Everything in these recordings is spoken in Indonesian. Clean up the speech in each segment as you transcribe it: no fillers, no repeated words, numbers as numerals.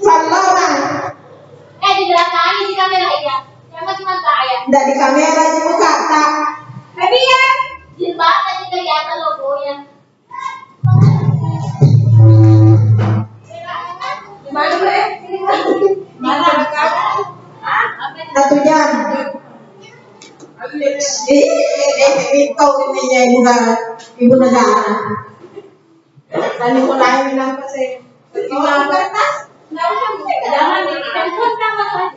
Salona. Di belakang di kamera ya. Jangan cuma saya. Enggak di kamera sih muka tak. Tapi ya, jilbab tadi kelihatan logonya. Gimana bre? Mana rekam? Satu jam. Kau ini ibu negara. Tadi mulai bilang apa sih? Mau kertas? Nggak usah, jangan di handphone sama aja.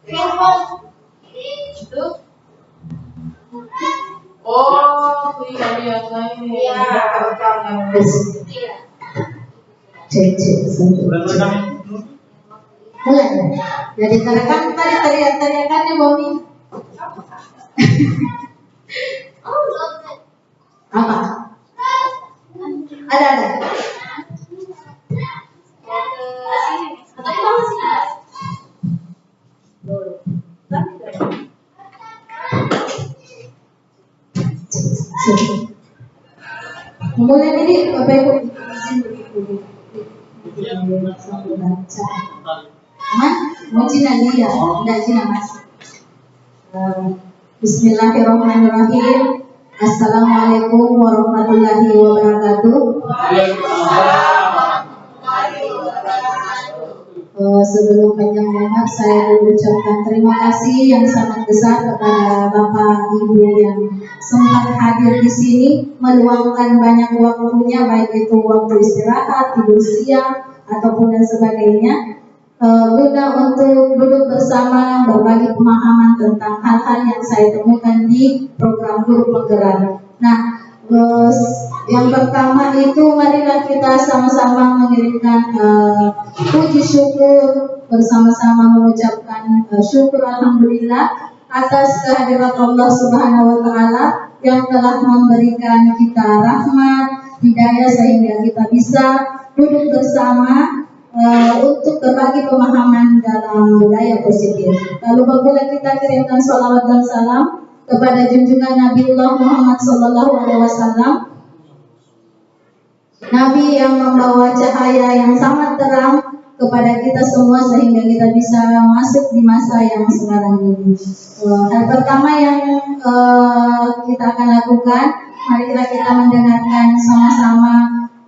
Handphone. Itu. Oh, iya biasa ini. Iya. Cek. Mulai. Jadi terekam tadi teriakannya Bomi. Apa? Ada. Mulai ini Bapak Ibu mau Cina dia, enggak Cina Mas. Bismillahirrahmanirrahim. Assalamualaikum warahmatullahi wabarakatuh. Sebelum panjang lebar saya mengucapkan terima kasih yang sangat besar kepada Bapak Ibu yang sempat hadir di sini, meluangkan banyak waktunya, baik itu waktu istirahat, tidur siang ataupun dan sebagainya, guna untuk duduk bersama berbagi pemahaman tentang hal-hal yang saya temukan di program Guru Penggerak. Nah, yang pertama itu marilah kita sama-sama mengirimkan puji syukur, bersama-sama mengucapkan syukur alhamdulillah atas kehadirat Allah Subhanahu wa taala yang telah memberikan kita rahmat, hidayah sehingga kita bisa duduk bersama untuk berbagi pemahaman dalam budaya positif. Lalu barulah kita kirimkan sholawat dan salam kepada junjungan Nabiullah Muhammad SAW, Nabi yang membawa cahaya yang sangat terang kepada kita semua sehingga kita bisa masuk di masa yang sekarang ini. Hal pertama yang kita akan lakukan, marilah kita mendengarkan sama-sama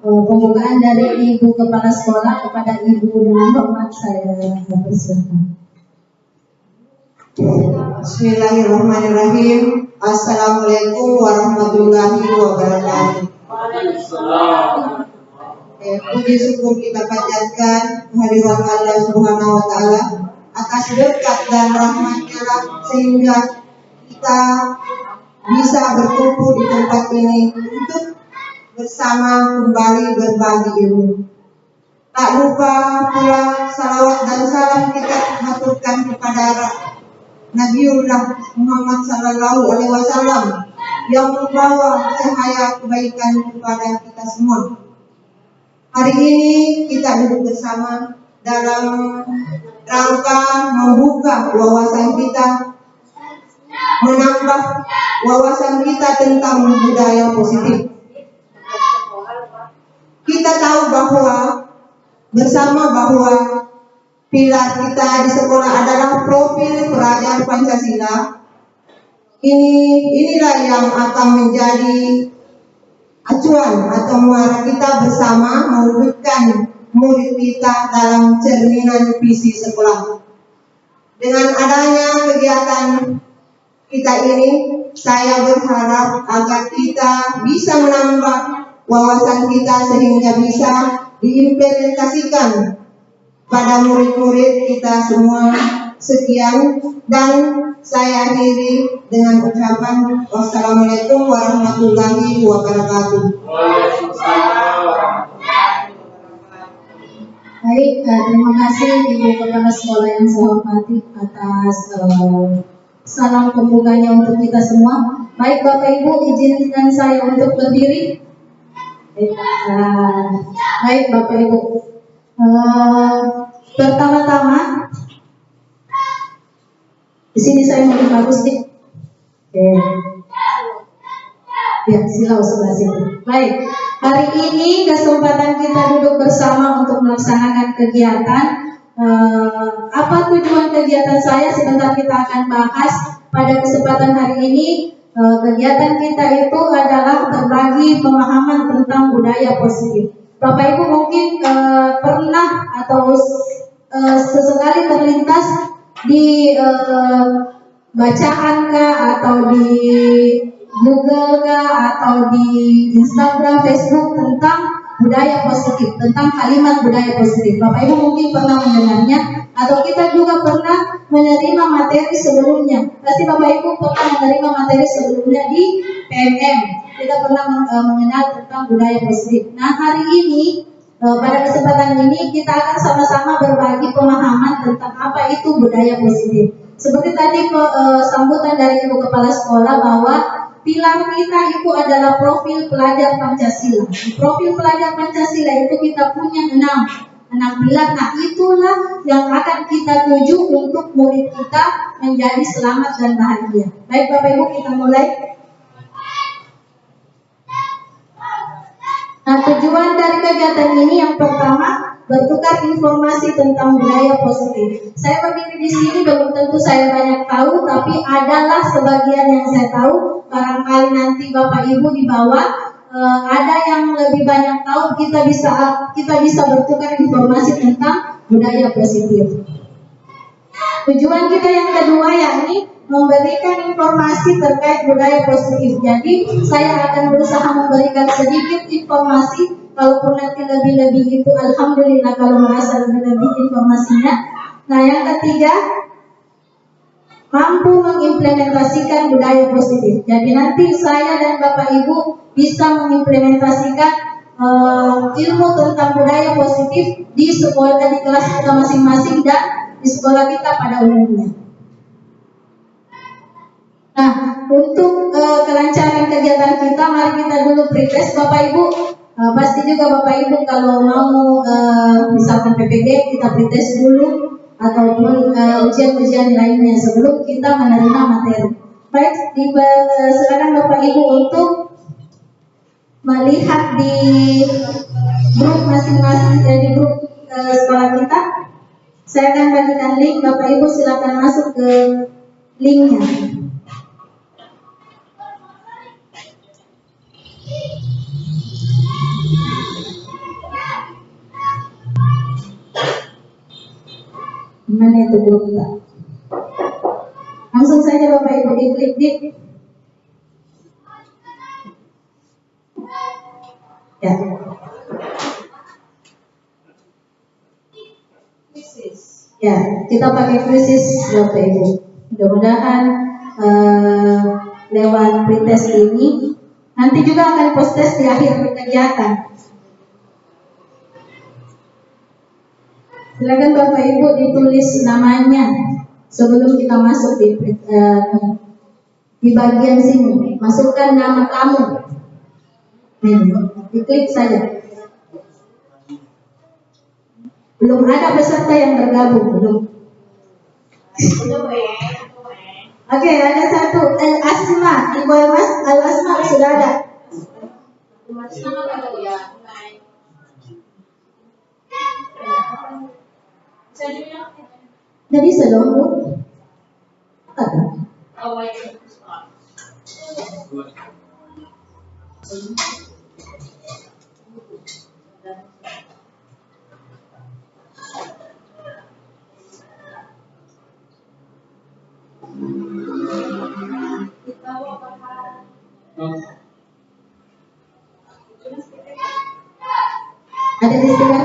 pembukaan dari Ibu Kepala Sekolah. Kepada Ibu dengan hormat saya persilakan. Bismillahirrahmanirrahim. Assalamualaikum warahmatullahi wabarakatuh. Puji syukur kita panjatkan kehadiran Allah Subhanahu wa taala atas berkat dan rahmatnya sehingga kita bisa berkumpul di tempat ini untuk bersama kembali berbagi ilmu. Tak lupa pula salawat dan salam kita haturkan kepada Nabiullah Muhammad sallallahu alaihi wasallam yang membawa cahaya kebaikan kepada kita semua. Hari ini kita duduk bersama dalam rangka membuka wawasan kita, menambah wawasan kita tentang budaya positif. Kita tahu bersama bahwa pilar kita di sekolah adalah profil pelajar Pancasila. Inilah yang akan menjadi acuan atau muara kita bersama mewujudkan murid kita dalam cerminan visi sekolah. Dengan adanya kegiatan kita ini, saya berharap agar kita bisa menambah wawasan kita sehingga bisa diimplementasikan pada murid-murid kita semua. Sekian dan saya akhiri dengan ucapan wassalamualaikum warahmatullahi wabarakatuh. Baik, terima kasih Ibu Kepala Sekolah yang saya hormati atas salam pembukanya untuk kita semua. Baik Bapak Ibu, izinkan saya untuk berdiri. Baik Bapak Ibu, pertama-tama di sini saya mau akustik. Ya, silau sebelah situ. Baik, hari ini kesempatan kita duduk bersama untuk melaksanakan kegiatan. Apa tujuan kegiatan saya? Sebentar kita akan bahas. Pada kesempatan hari ini, kegiatan kita itu adalah berbagi pemahaman tentang budaya positif. Bapak Ibu mungkin pernah atau sesekali terlintas di bacaan kah atau di Google kah atau di Instagram, Facebook tentang budaya positif, tentang kalimat budaya positif. Bapak Ibu mungkin pernah mendengarnya atau kita juga pernah menerima materi sebelumnya. Pasti Bapak Ibu pernah menerima materi sebelumnya di PMM. Kita pernah mengenal tentang budaya positif. Nah, hari ini pada kesempatan ini kita akan sama-sama berbagi pemahaman tentang apa itu budaya positif. Seperti tadi sambutan dari Ibu Kepala Sekolah bahwa pilar kita itu adalah profil pelajar Pancasila. Di profil pelajar Pancasila itu kita punya 6 pilar. Nah, itulah yang akan kita tuju untuk murid kita menjadi selamat dan bahagia. Baik Bapak Ibu, kita mulai. Nah, tujuan dari kegiatan ini yang pertama bertukar informasi tentang budaya positif. Saya berdiri di sini belum tentu saya banyak tahu, tapi adalah sebagian yang saya tahu. Barangkali nanti Bapak Ibu di bawah ada yang lebih banyak tahu, kita bisa bertukar informasi tentang budaya positif. Tujuan kita yang kedua yakni memberikan informasi terkait budaya positif. Jadi saya akan berusaha memberikan sedikit informasi. Kalaupun nanti lebih-lebih itu alhamdulillah kalau merasa lebih-lebih informasinya. Nah, yang ketiga, mampu mengimplementasikan budaya positif. Jadi nanti saya dan Bapak Ibu bisa mengimplementasikan ilmu tentang budaya positif di sekolah, di kelas kita masing-masing dan di sekolah kita pada umumnya. Nah, untuk kelancaran kegiatan kita, mari kita dulu pretest Bapak Ibu. Pasti juga Bapak Ibu kalau mau misalkan PPG kita pretest dulu ataupun ujian-ujian lainnya sebelum kita menerima materi. Baik, silakan Bapak Ibu untuk melihat di grup masing-masing, di grup sekolah kita. Saya akan bagikan link, Bapak Ibu silakan masuk ke linknya. Mana itu grupnya? Langsung saja Bapak Ibu diklik di. Ya. Ya, kita pakai krisis Bapak Ibu. Mudah-mudahan lewat pretest ini nanti juga akan post test di akhir kegiatan. Silakan Bapak Ibu ditulis namanya sebelum kita masuk di bagian sini. Masukkan nama kamu. Diklik saja. Belum ada peserta yang bergabung, belum. Oke, ada satu Al-Asma. Ibu Al-Asma sudah ada. Jadi sedang ada. Ada di sebelah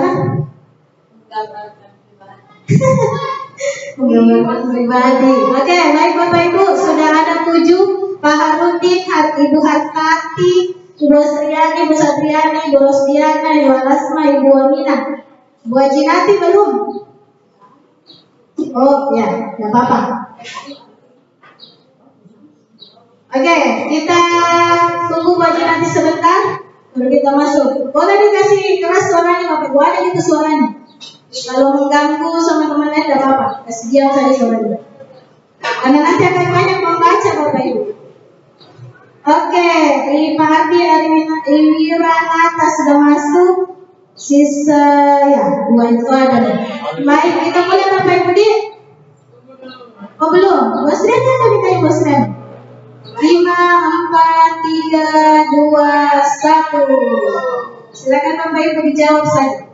menggambarkan pribadi. Oke, baik Bapak Ibu, sudah ada 7. Pak Harudin, Ibu Hartati, Ibu Sriani, Ibu Satriani, Ibu Rosdiana, Ibu Alasma, Ibu Amina. Bu Ajinati belum? Oh ya, tidak apa-apa. Oke, kita tunggu Bu Ajinati sebentar. Baru kita masuk. Boleh dikasih keras suaranya Bapak Ibu, ada gitu suaranya. Kalau mengganggu sama teman lain tidak apa-apa, kasih diam saja suaranya. Karena nanti akan banyak membaca Bapak Ibu. Oke, Lima Ardi Iriwanata sudah masuk. Sisa ya, dua itu ada. Baik, kita mulai Bapak Ibu di. Oh belum, Bos Ren ada kita Bos Ren. 5, 4, 3, 2, 1. Silakan Bapak Ibu dijawab saja.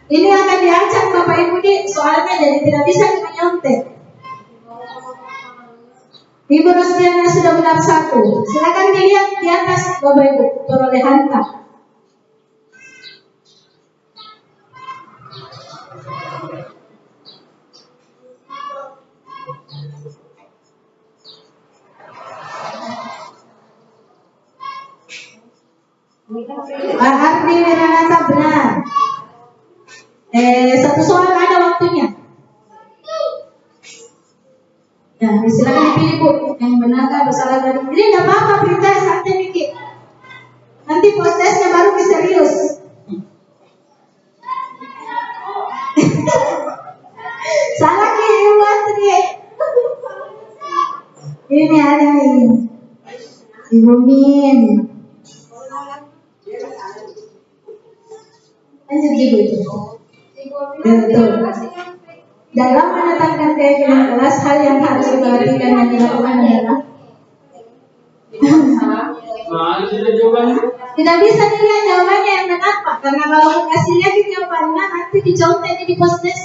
Ini akan diacak Bapak Ibu di soalnya jadi tidak bisa kita nyontek. Ibu Rosdiana sudah benar 1. Silakan dilihat di atas Bapak Ibu perolehan tak. Pak Ardi Wiranata benar. Satu soal ada waktunya. Ya, silakan dipilih Bu. Yang benar kan bersalah tadi. Ini enggak apa-apa, berita santai dikit. Nanti prosesnya baru serius. Salah kirim baterai. Ini ada ini. Ibu Min. Lanjut gitu. Betul. Dalam menetapkan keyakinan kelas, hal yang harus diperhatikan dan dilakukan adalah tidak bisa dilihat jawabannya yang benar Pak, karena kalau kasih lihat jawabannya nanti dicontek di posdes.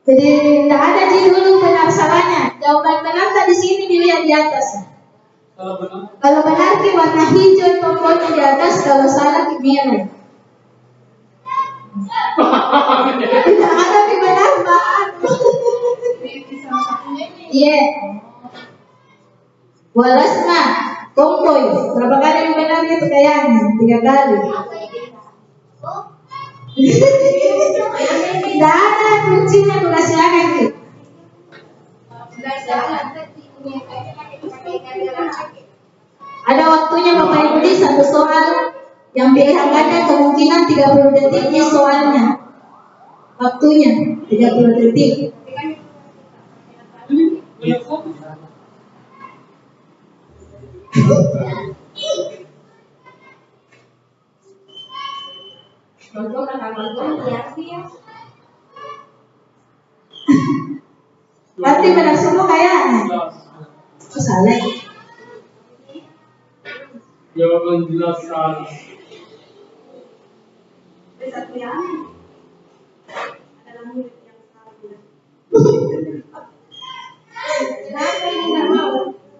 Jadi tidak ada dulu benar salahnya. Jawaban benar tadi sini dilihat di atas. Kalau benar ki warna hijau tokonya di atas, kalau salah ki merah. Tidak ada di benar Pak. Iya. Walasna tomboy. Berapa kali yang benar itu kayaknya? 3 kali. Tidak ada kuncinya tuh silakan gitu. Ada waktunya Bapak Ibu di satu soal yang pilihan ganda kemungkinan 30 detik di soalnya. Waktunya 30 detik. Pasti benar semua kayaknya. Oh, salah. Jawaban jelas salah.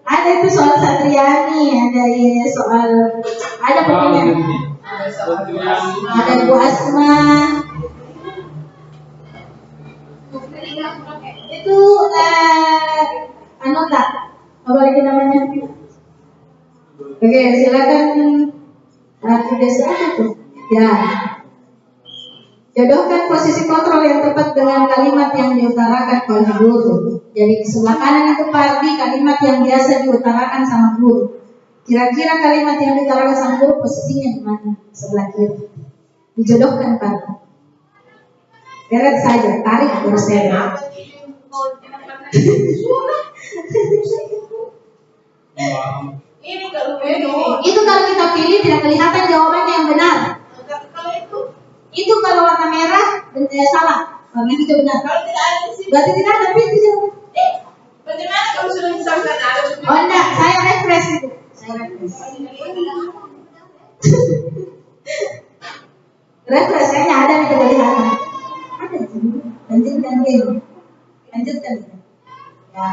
Ada itu soal Satriani, ada ini soal ada pokoknya. Ada Bu Asma. Itu anu tak? Apa lagi namanya? Oke, silakan. Biasa tuh. Ya. Jodohkan posisi kontrol yang tepat dengan kalimat yang diutarakan oleh guru. Jadi sebelah kanan itu Pardi kalimat yang biasa diutarakan sama guru. Kira-kira kalimat yang diutarakan sama guru posisinya di mana? Sebelah kiri. Dijodohkan Pardi. Deret saja, tarik terus deret. Itu kalau kita pilih tidak kelihatan jawabannya yang benar. Itu kalau warna merah salah, warna hijau benar. Kalau tidak ada di sini. Berarti tidak ada itu jawaban. Bagaimana kamu sudah misalkan ada? Oh enggak, saya refresh itu. Saya refresh. Refresh kayaknya ada di kelihatan. Ada. Lanjutkan dulu. Lanjutkan. Ya.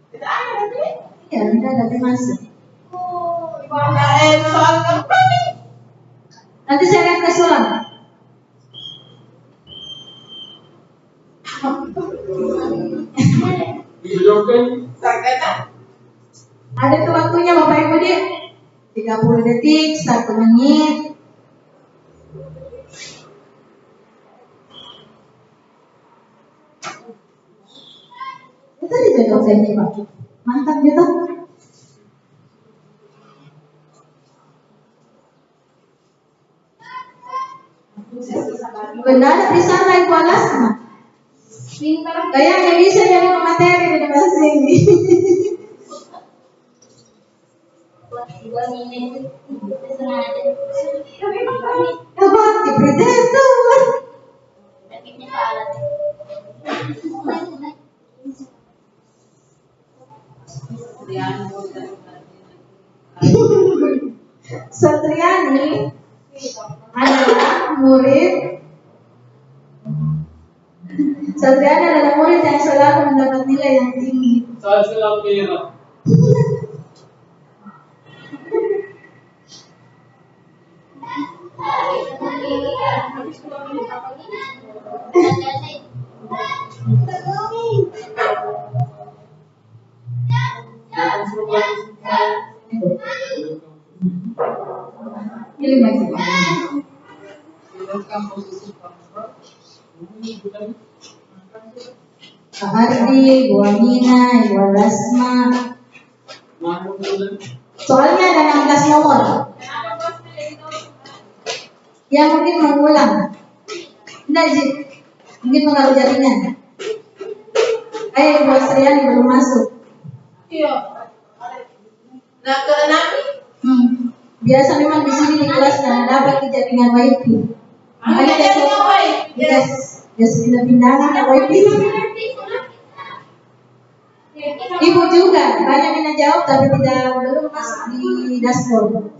Tidak ada nanti. Ya, tidak ada masuk. Oh, soal kamu nih. Nanti saya refresh ulang. Ada tuh waktunya Bapak Ibu di 30 detik, 1 menit. Itu dijodohkannya Pak. Mantap gitu. Benar bisa naik kelas mah. Kayaknya bisa jadi materi pada bahasa ini. Apa diberi itu? Satriani adalah murid Satriani adalah murid yang selalu mendapat nilai yang tinggi. Saya selalu merah. Pilih lagi. Pak Ardi, Bu Amina, Ibu Rasma. Soalnya ada 16 nomor. Ya mungkin mengulang. Enggak, mungkin pengaruh jaringan. Ibu Astriani belum masuk. Iya. Nah, ke-6 Biasa memang di sini di kelas karena dapat di jaringan wifi. Makanya Yes. biasa pindah-pindah ke wifi. Ibu juga banyak yang jawab tapi belum masuk di dashboard.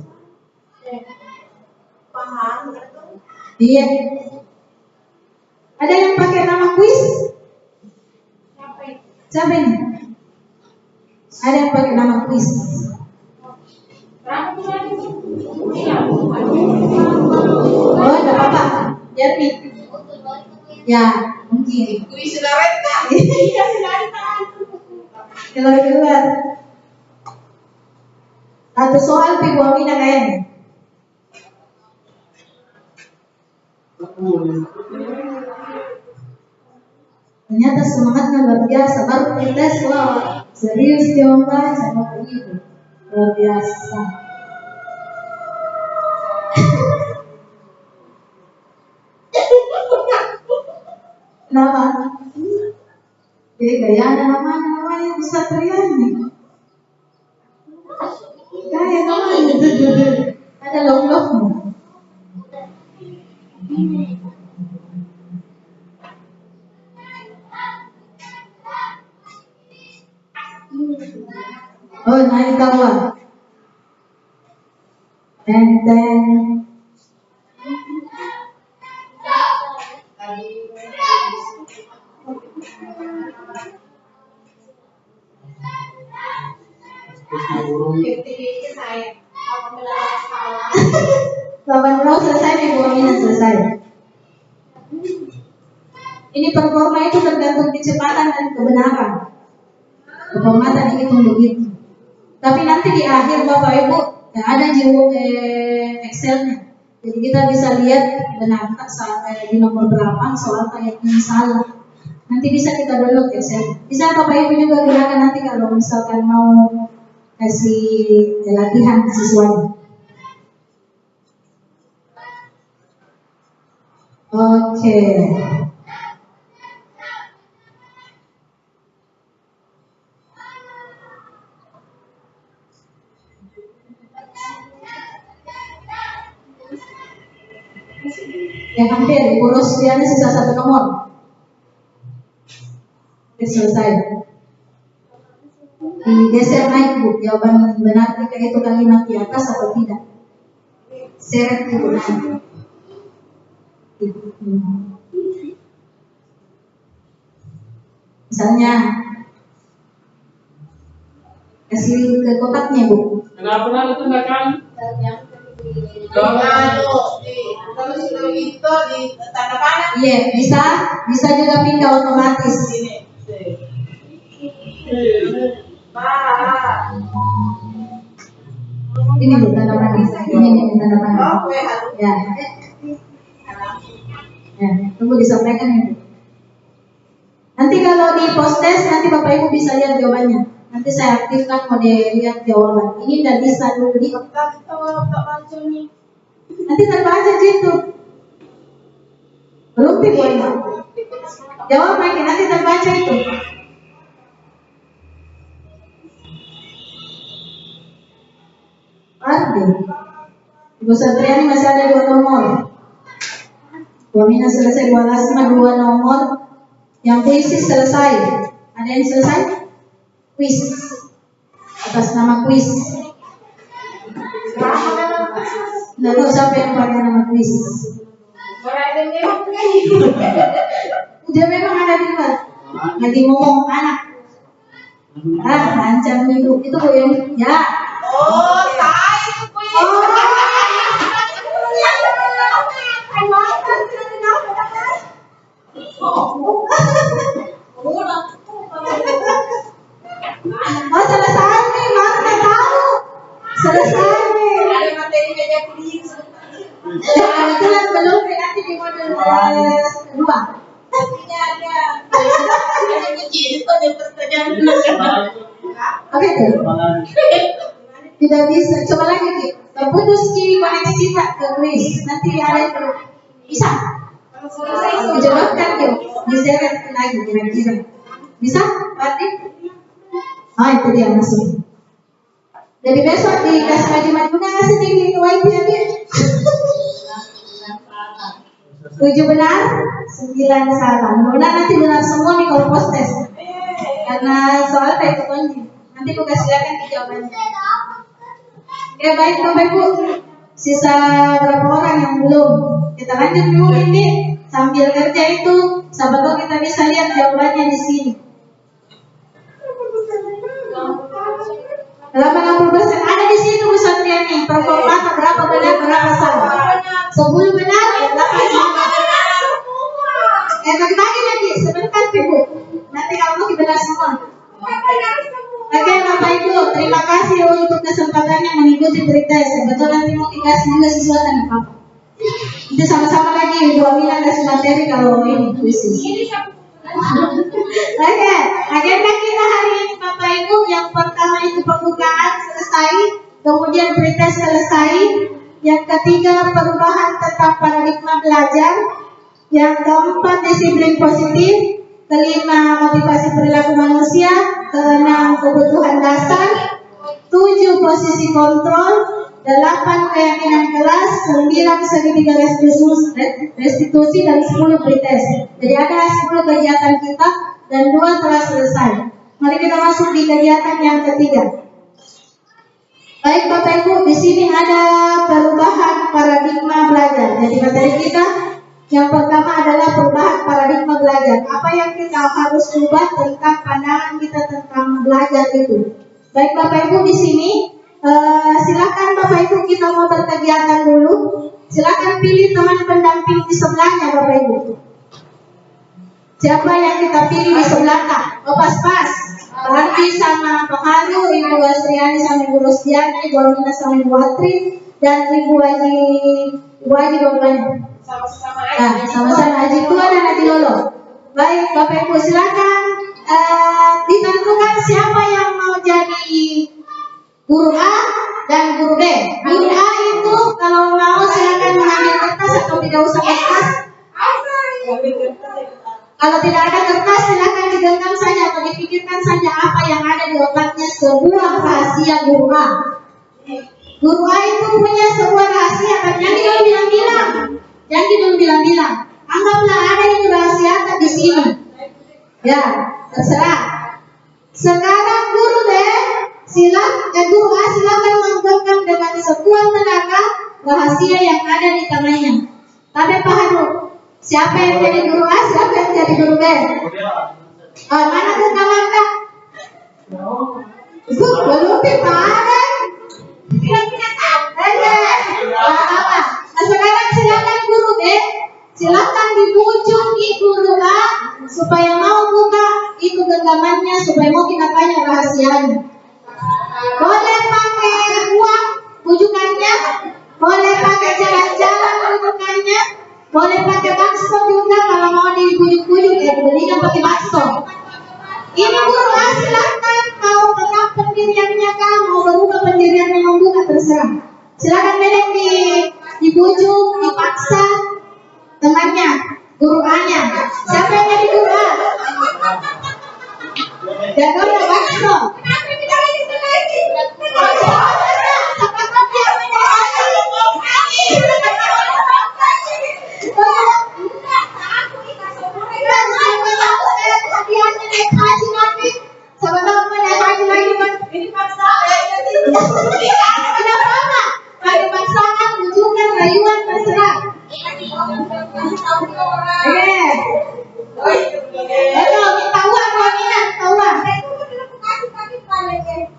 Paham. Iya. Ada yang pakai nama kuis? Siapa ini? Ada yang pakai nama kuis? Oh, enggak apa-apa. Jadi, ya mungkin. Kuis Laretta. Iya, keluar. Atau soal Ibu Amina kayaknya. Ternyata semangatnya luar biasa. Baru tes, wah serius diomong sama ibu. Luar biasa. Kenapa? Jadi gaya namanya bisa Triani. Gaya namanya. Ada long-longnya. Oh, naik kawan. And then lawan roh selesai, Ibu Amina selesai. Ini performa itu tergantung kecepatan dan kebenaran. Pengamatan dihitung begitu. Tapi nanti di akhir Bapak Ibu ada Excel-nya. Jadi kita bisa lihat benar di nomor berapa soal kayak ini salah. Nanti bisa kita download Excel. Bisa Bapak Ibu juga gunakan nanti kalau misalkan mau kasih latihan siswanya. Oke. Ya hampir, Ibu Rosdiana sisa 1 nomor. Oke, selesai. Digeser naik Bu, jawaban benar ketika itu kalimat di atas atau tidak. Seret Ibu naik. Misalnya kasih ke kotaknya Bu. Kenapa itu enggak kan? Kalau sudah gitu di tanda panah. Iya, bisa juga pindah otomatis. Ini Bu tanda panah. Ini tanda panah. Ya. Ya, tunggu disampaikan ya. Nanti kalau di post test nanti Bapak Ibu bisa lihat jawabannya. Nanti saya aktifkan mode lihat jawaban. Ini tidak bisa dulu di Tak baca nih. nanti terbaca situ. Rumpi boleh. Jawab lagi nanti terbaca itu. Ardi. Ibu Satriani masih ada 2 nomor. Wamina selesai, Bu Lasma 2 nomor. Yang puisi selesai. Ada yang selesai? Kuis. Atas nama kuis. Nggak tahu siapa yang pakai nama kuis. Berada memang kan. Dia memang ada di luar. Lagi ngomong anak. Ancam minggu itu Bu yang ya. Oh, saya itu kuis. Oh selesai nih, Mas nggak tahu. Selesai nih. Ada materi meja kuis. Ya kebetulan belum nanti di modul 2. Tidak ada. Ada kecil itu ada pertanyaan. Oke tuh. Tidak bisa. Coba lagi Ki. Putus Ki koneksi Pak ke kuis. Nanti ada itu. Bisa. Dijawabkan Ki. Diseret lagi kira-kira. Bisa? Berarti? Ah itu dia masuk. Jadi besok dikasih maju-maju ngasih tinggi ke YP ya. 7 benar, 9 salah. Mudah nanti benar semua nih kalau post test. Karena soal kayak itu kunci. Nanti aku kasih lihat di jawabannya. Oke baik Bapak Ibu. Sisa berapa orang yang belum? Kita lanjut dulu ini sambil kerja itu. Siapa tahu kita bisa lihat jawabannya di sini. 80% ada di situ Bu Satriani. Performa berapa benar berapa salah? 10 benar, 8 salah. Bagi-bagi lagi sebentar Bu. Nanti kalau mau benar semua. Oke Bapak Ibu, terima kasih untuk kesempatannya mengikuti berita. Sebetulnya nanti mau dikasih juga sesuatu dengan apa. Itu sama-sama lagi Bu Amina kasih materi kalau ini puisi. Oke, agenda kita hari ini Bapak Ibu, yang pertama itu pembukaan selesai, kemudian pretest selesai, yang ketiga perubahan tentang paradigma belajar, yang keempat disiplin positif, kelima motivasi perilaku manusia, keenam kebutuhan dasar, 7 posisi kontrol, 8 keyakinan kelas, 9 segitiga restitusi, dan 10 pretest. Jadi ada 10 kegiatan kita dan 2 telah selesai. Mari kita masuk di kegiatan yang ketiga. Baik Bapak Ibu, di sini ada perubahan paradigma belajar. Jadi materi kita yang pertama adalah perubahan paradigma belajar. Apa yang kita harus ubah tentang pandangan kita tentang belajar itu. Baik Bapak Ibu di sini. Silakan Bapak Ibu kita mau berkegiatan dulu. Silakan pilih teman pendamping di sebelahnya Bapak Ibu. Siapa yang kita pilih di sebelah Kak? Oh pas-pas. Pak Ardi sama Pak Haru, Ibu Astriani sama Ibu Rosdiani, Ibu Alina sama Ibu Atri, dan Ibu Haji dua-duanya. Sama-sama Nah, sama-sama Haji Tua dan Haji Lolo. Baik Bapak Ibu silakan ditentukan siapa yang mau jadi guru A dan guru B. Guru A itu kalau mau silakan mengambil kertas atau tidak usah kertas. Kalau tidak ada kertas silakan digenggam saja atau dipikirkan saja apa yang ada di otaknya sebuah rahasia guru A. Guru A itu punya sebuah rahasia tapi jangan dulu bilang-bilang. Jangan dulu bilang-bilang. Anggaplah ada yang rahasia di sini. Ya, terserah. Sekarang guru B guru A silakan menggenggam dengan sekuat tenaga rahasia yang ada di tangannya. Tapi paham dulu, siapa yang jadi guru A, siapa yang jadi guru B? Mana genggaman Kak? Belum ada. Kira-kira tahu. Apa? Nah, sekarang silakan guru B, silakan dibujuki guru A supaya mau buka itu genggamannya supaya mau kita tanya rahasianya. Boleh pakai uang bujukannya, boleh pakai jalan-jalan bujukannya, boleh pakai bakso juga kalau mau dibujuk-bujuk ya belikan pakai bakso. Ini guru A silakan mau Silakan bedeng dibujuk, dipaksa temannya, guru A-nya. Siapa yang jadi guru A? Jagonya bakso. Kenapa tidak lagi selesai?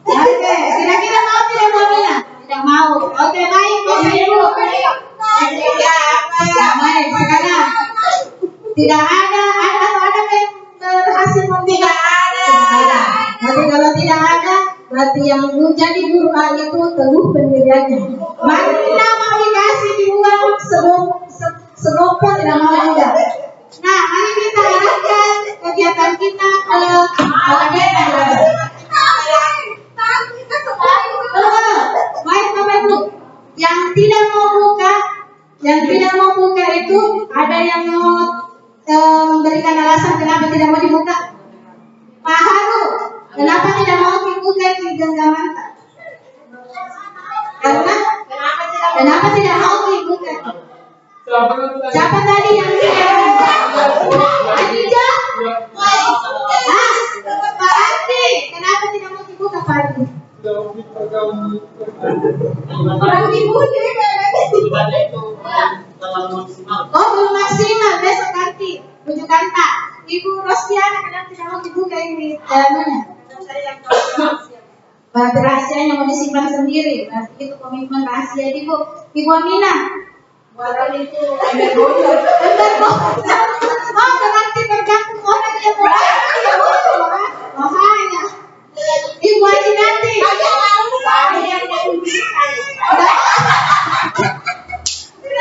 Oke, kira-kira mau tidak mau Mina? Tidak mau. Oke, baik Bapak Ibu. Baik, sekarang tidak ada atau ada yang berhasil membuka? Tidak ada. Tapi kalau tidak ada, berarti yang menjadi guru A itu teguh pendiriannya. Mana mau dikasih di uang segopo tidak mau juga. Nah, mari kita arahkan kegiatan kita ke baik Bapak Ibu, yang tidak mau buka itu ada yang mau memberikan alasan kenapa tidak mau dibuka. Pak Haru, kenapa tidak mau dibuka di genggaman? Karena kenapa tidak mau dibuka? Siapa tadi yang tidak mau? Adija? Pak Andi, kenapa tidak mau dibuka Pak Andi? Kurang dibujuk Ibadah itu dalam maksimal. Oh, belum maksimal, besok nanti rujukan tak. Ibu Rosdiana kenapa tidak mau dibuka ini dalamnya? Berarti rahasianya mau disimpan sendiri. Berarti itu komitmen rahasia Ibu. Ibu Amina. Walau itu ember bocor. Oh, berarti tergantung orang yang mau. Makanya. Ibu Haji nanti. Tidak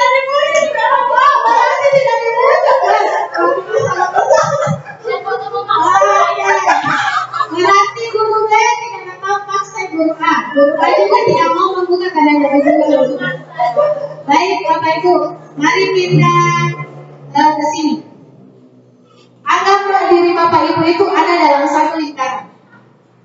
dibujuk. Berarti tidak dibujuk. Berarti guru B tidak mau paksa guru A. Guru A juga tidak mau membuka karena tidak dibujuk. Baik Bapak Ibu, mari kita ke sini. Anggaplah diri Bapak Ibu itu ada dalam satu lingkaran.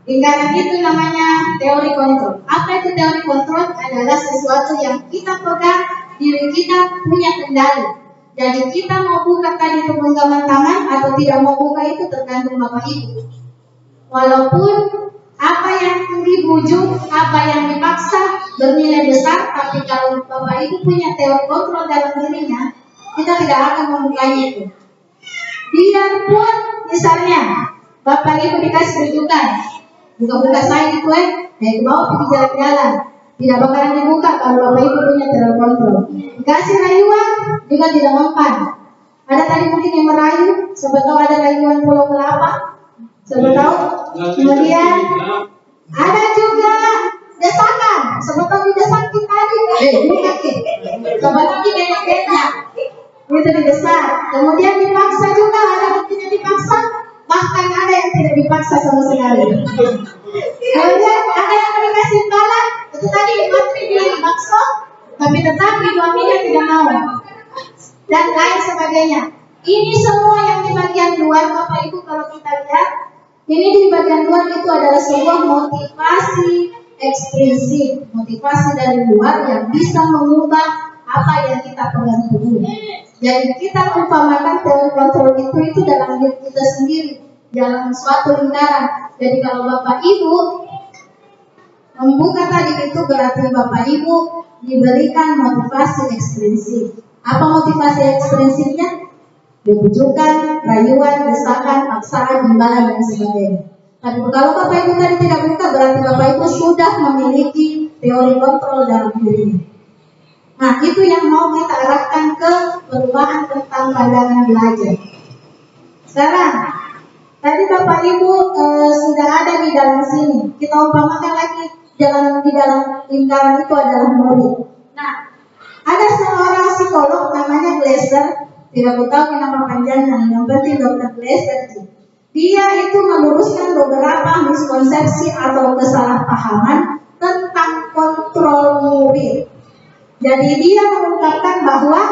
Lingkaran itu namanya teori kontrol. Apa itu teori kontrol? Adalah sesuatu yang kita pegang, diri kita punya kendali. Jadi kita mau buka tadi penggenggaman tangan atau tidak mau buka itu tergantung Bapak Ibu. Walaupun apa yang dibujuk, apa yang dipaksa bernilai besar, tapi kalau Bapak Ibu punya teori kontrol dalam dirinya, kita tidak akan membukanya itu. Biarpun misalnya Bapak Ibu dikasih rujukan, buka-buka saya gitu naik ke bawah pergi jalan-jalan, tidak bakalan dibuka kalau Bapak Ibu punya teori kontrol. Dikasih rayuan juga tidak mempan. Ada tadi mungkin yang merayu, siapa tahu ada rayuan Pulau Kelapa, siapa tahu. Kemudian ada juga desakan, siapa tahu didesak tadi, buka siapa tahu banyak-banyak, itu didesak. Kemudian dipaksa juga, ada buktinya dipaksa, bahkan ada yang tidak dipaksa sama sekali. Kemudian ada yang dikasih imbalan, itu tadi menteri di bakso, tapi tetap Ibu Aminah tidak mau, dan lain sebagainya. Ini semua yang di bagian luar Bapak Ibu kalau kita lihat, ini di bagian luar itu adalah sebuah motivasi ekstrinsik, motivasi dari luar yang bisa mengubah apa yang kita pegang teguh. Jadi kita umpamakan teori kontrol itu dalam diri kita sendiri, dalam suatu lingkaran. Jadi kalau Bapak Ibu membuka tadi itu berarti Bapak Ibu diberikan motivasi ekstrinsik. Apa motivasi ekstrinsiknya? Dibujukan, rayuan, desakan, paksaan, imbalan dan sebagainya. Tapi kalau Bapak Ibu tadi tidak buka, berarti Bapak Ibu sudah memiliki teori kontrol dalam dirinya. Nah, itu yang mau kita arahkan ke perubahan tentang pandangan belajar. Sekarang, tadi Bapak Ibu sudah ada di dalam sini. Kita umpamakan lagi di dalam lingkaran itu adalah murid. Nah, ada seorang psikolog namanya Glasser. Tidak tahu nama panjangnya, yang penting Dr. Glasser. Dia itu meluruskan beberapa miskonsepsi atau kesalahpahaman tentang kontrol murid. Jadi dia mengungkapkan bahwa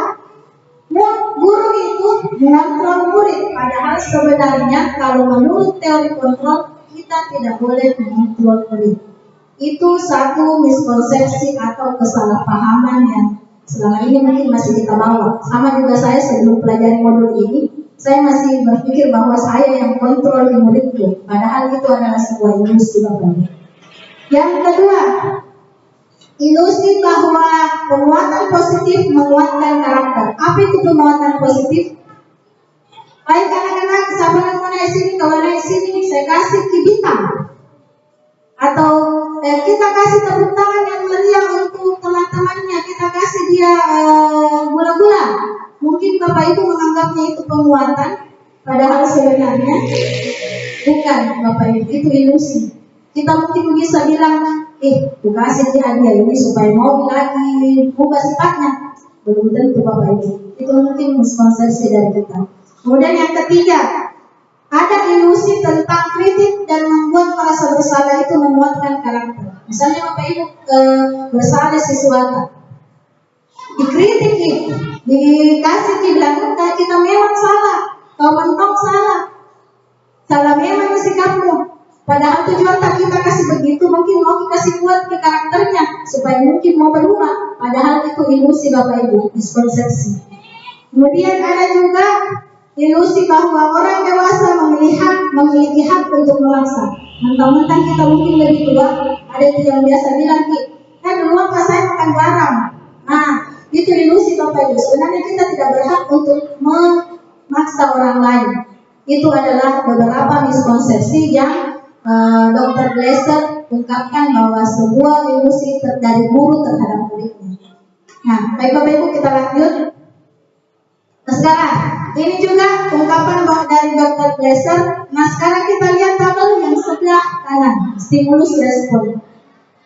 guru itu mengontrol murid, padahal sebenarnya kalau menurut teori kontrol kita tidak boleh mengontrol murid. Itu satu miskonsepsi atau kesalahpahaman yang selama ini mungkin masih kita bawa. Sama juga saya sebelum pelajari modul ini, saya masih berpikir bahwa saya yang kontrol di muridku, padahal itu adalah sebuah ilusi Bapak. Yang kedua, ilusi bahwa penguatan positif menguatkan karakter. Apa itu penguatan positif? Baik anak-anak, sahabat mau naik sini, kalau naik sini saya kasih bintang, atau kita kasih tepuk tangan yang meriah untuk teman-temannya, kita kasih dia gula-gula. Mungkin Bapak Ibu menganggapnya itu penguatan, padahal sebenarnya bukan Bapak Ibu, itu ilusi. Kita mungkin bisa bilang, kasih dia hadiah ini supaya mau lagi ubah sifatnya. Belum tentu Bapak Ibu, itu mungkin miskonsepsi dari kita. Kemudian yang ketiga, ada ilusi tentang kritik dan membuat merasa bersalah itu menguatkan karakter. Misalnya Bapak Ibu bersalah sesuatu, dikritik, dikasih bilang kita memang salah, kau mentok salah memang sikapmu. Padahal tujuan tak kita kasih begitu, mungkin mau kita kasih kuat ke karakternya supaya mungkin mau berubah. Padahal itu ilusi Bapak Ibu, miskonsepsi. Kemudian ada juga ilusi bahwa orang dewasa memiliki hak untuk memaksa. Mentang-mentang kita mungkin lebih tua, ada yang biasa bilang, kan duluan pas saya makan garam. Nah, itu ilusi Bapak Ibu. Sebenarnya kita tidak berhak untuk memaksa orang lain. Itu adalah beberapa miskonsepsi yang Dr. Glaser ungkapkan bahwa sebuah ilusi dari guru terhadap muridnya. Nah, baik Bapak Ibu, kita lanjut. Nah, sekarang ini juga ungkapan bahwa dari Dr. Glaser. Nah, sekarang kita lihat tabel yang sebelah kanan, stimulus respon.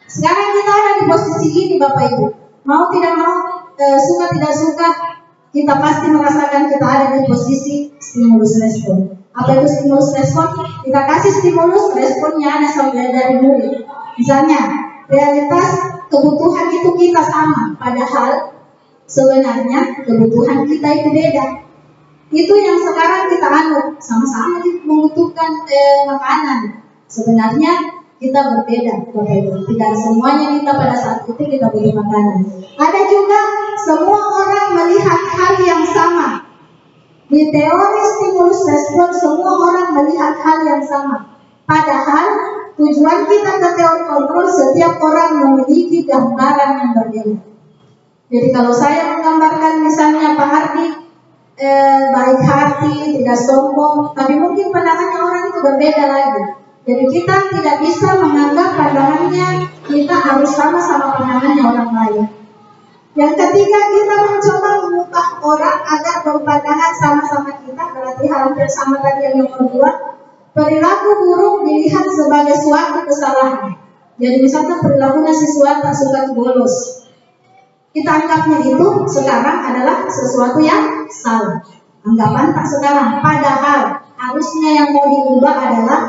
Sekarang kita ada di posisi ini Bapak Ibu. Mau tidak mau, suka tidak suka, kita pasti merasakan kita ada di posisi stimulus respon. Apa itu stimulus respon? Kita kasih stimulus, responnya ada sampai dari murid. Misalnya, realitas kebutuhan itu kita sama, padahal sebenarnya kebutuhan kita itu beda. Itu yang sekarang kita anut, sama-sama membutuhkan makanan. Sebenarnya kita berbeda, Bapak Ibu. Tidak semuanya kita pada saat itu kita butuh makanan. Ada juga semua orang melihat hal yang sama. Di teori stimulus respon semua orang melihat hal yang sama. Padahal tujuan kita ke teori kontrol, setiap orang memiliki gambaran yang berbeda. Jadi kalau saya menggambarkan misalnya Pak Ardi baik hati, tidak sombong, tapi mungkin pandangannya orang itu berbeda lagi. Jadi kita tidak bisa menganggap pandangannya kita harus sama-sama pandangannya orang lain. Yang ketiga, kita mencoba mengubah orang agar berpandangan sama-sama kita, berarti hampir sama tadi yang nomor 2. Perilaku buruk dilihat sebagai suatu kesalahan. Jadi misalnya perilakunya siswa tak suka bolos, kita anggapnya itu sekarang adalah sesuatu yang salah. Anggapan tak sekarang. Padahal harusnya yang mau diubah adalah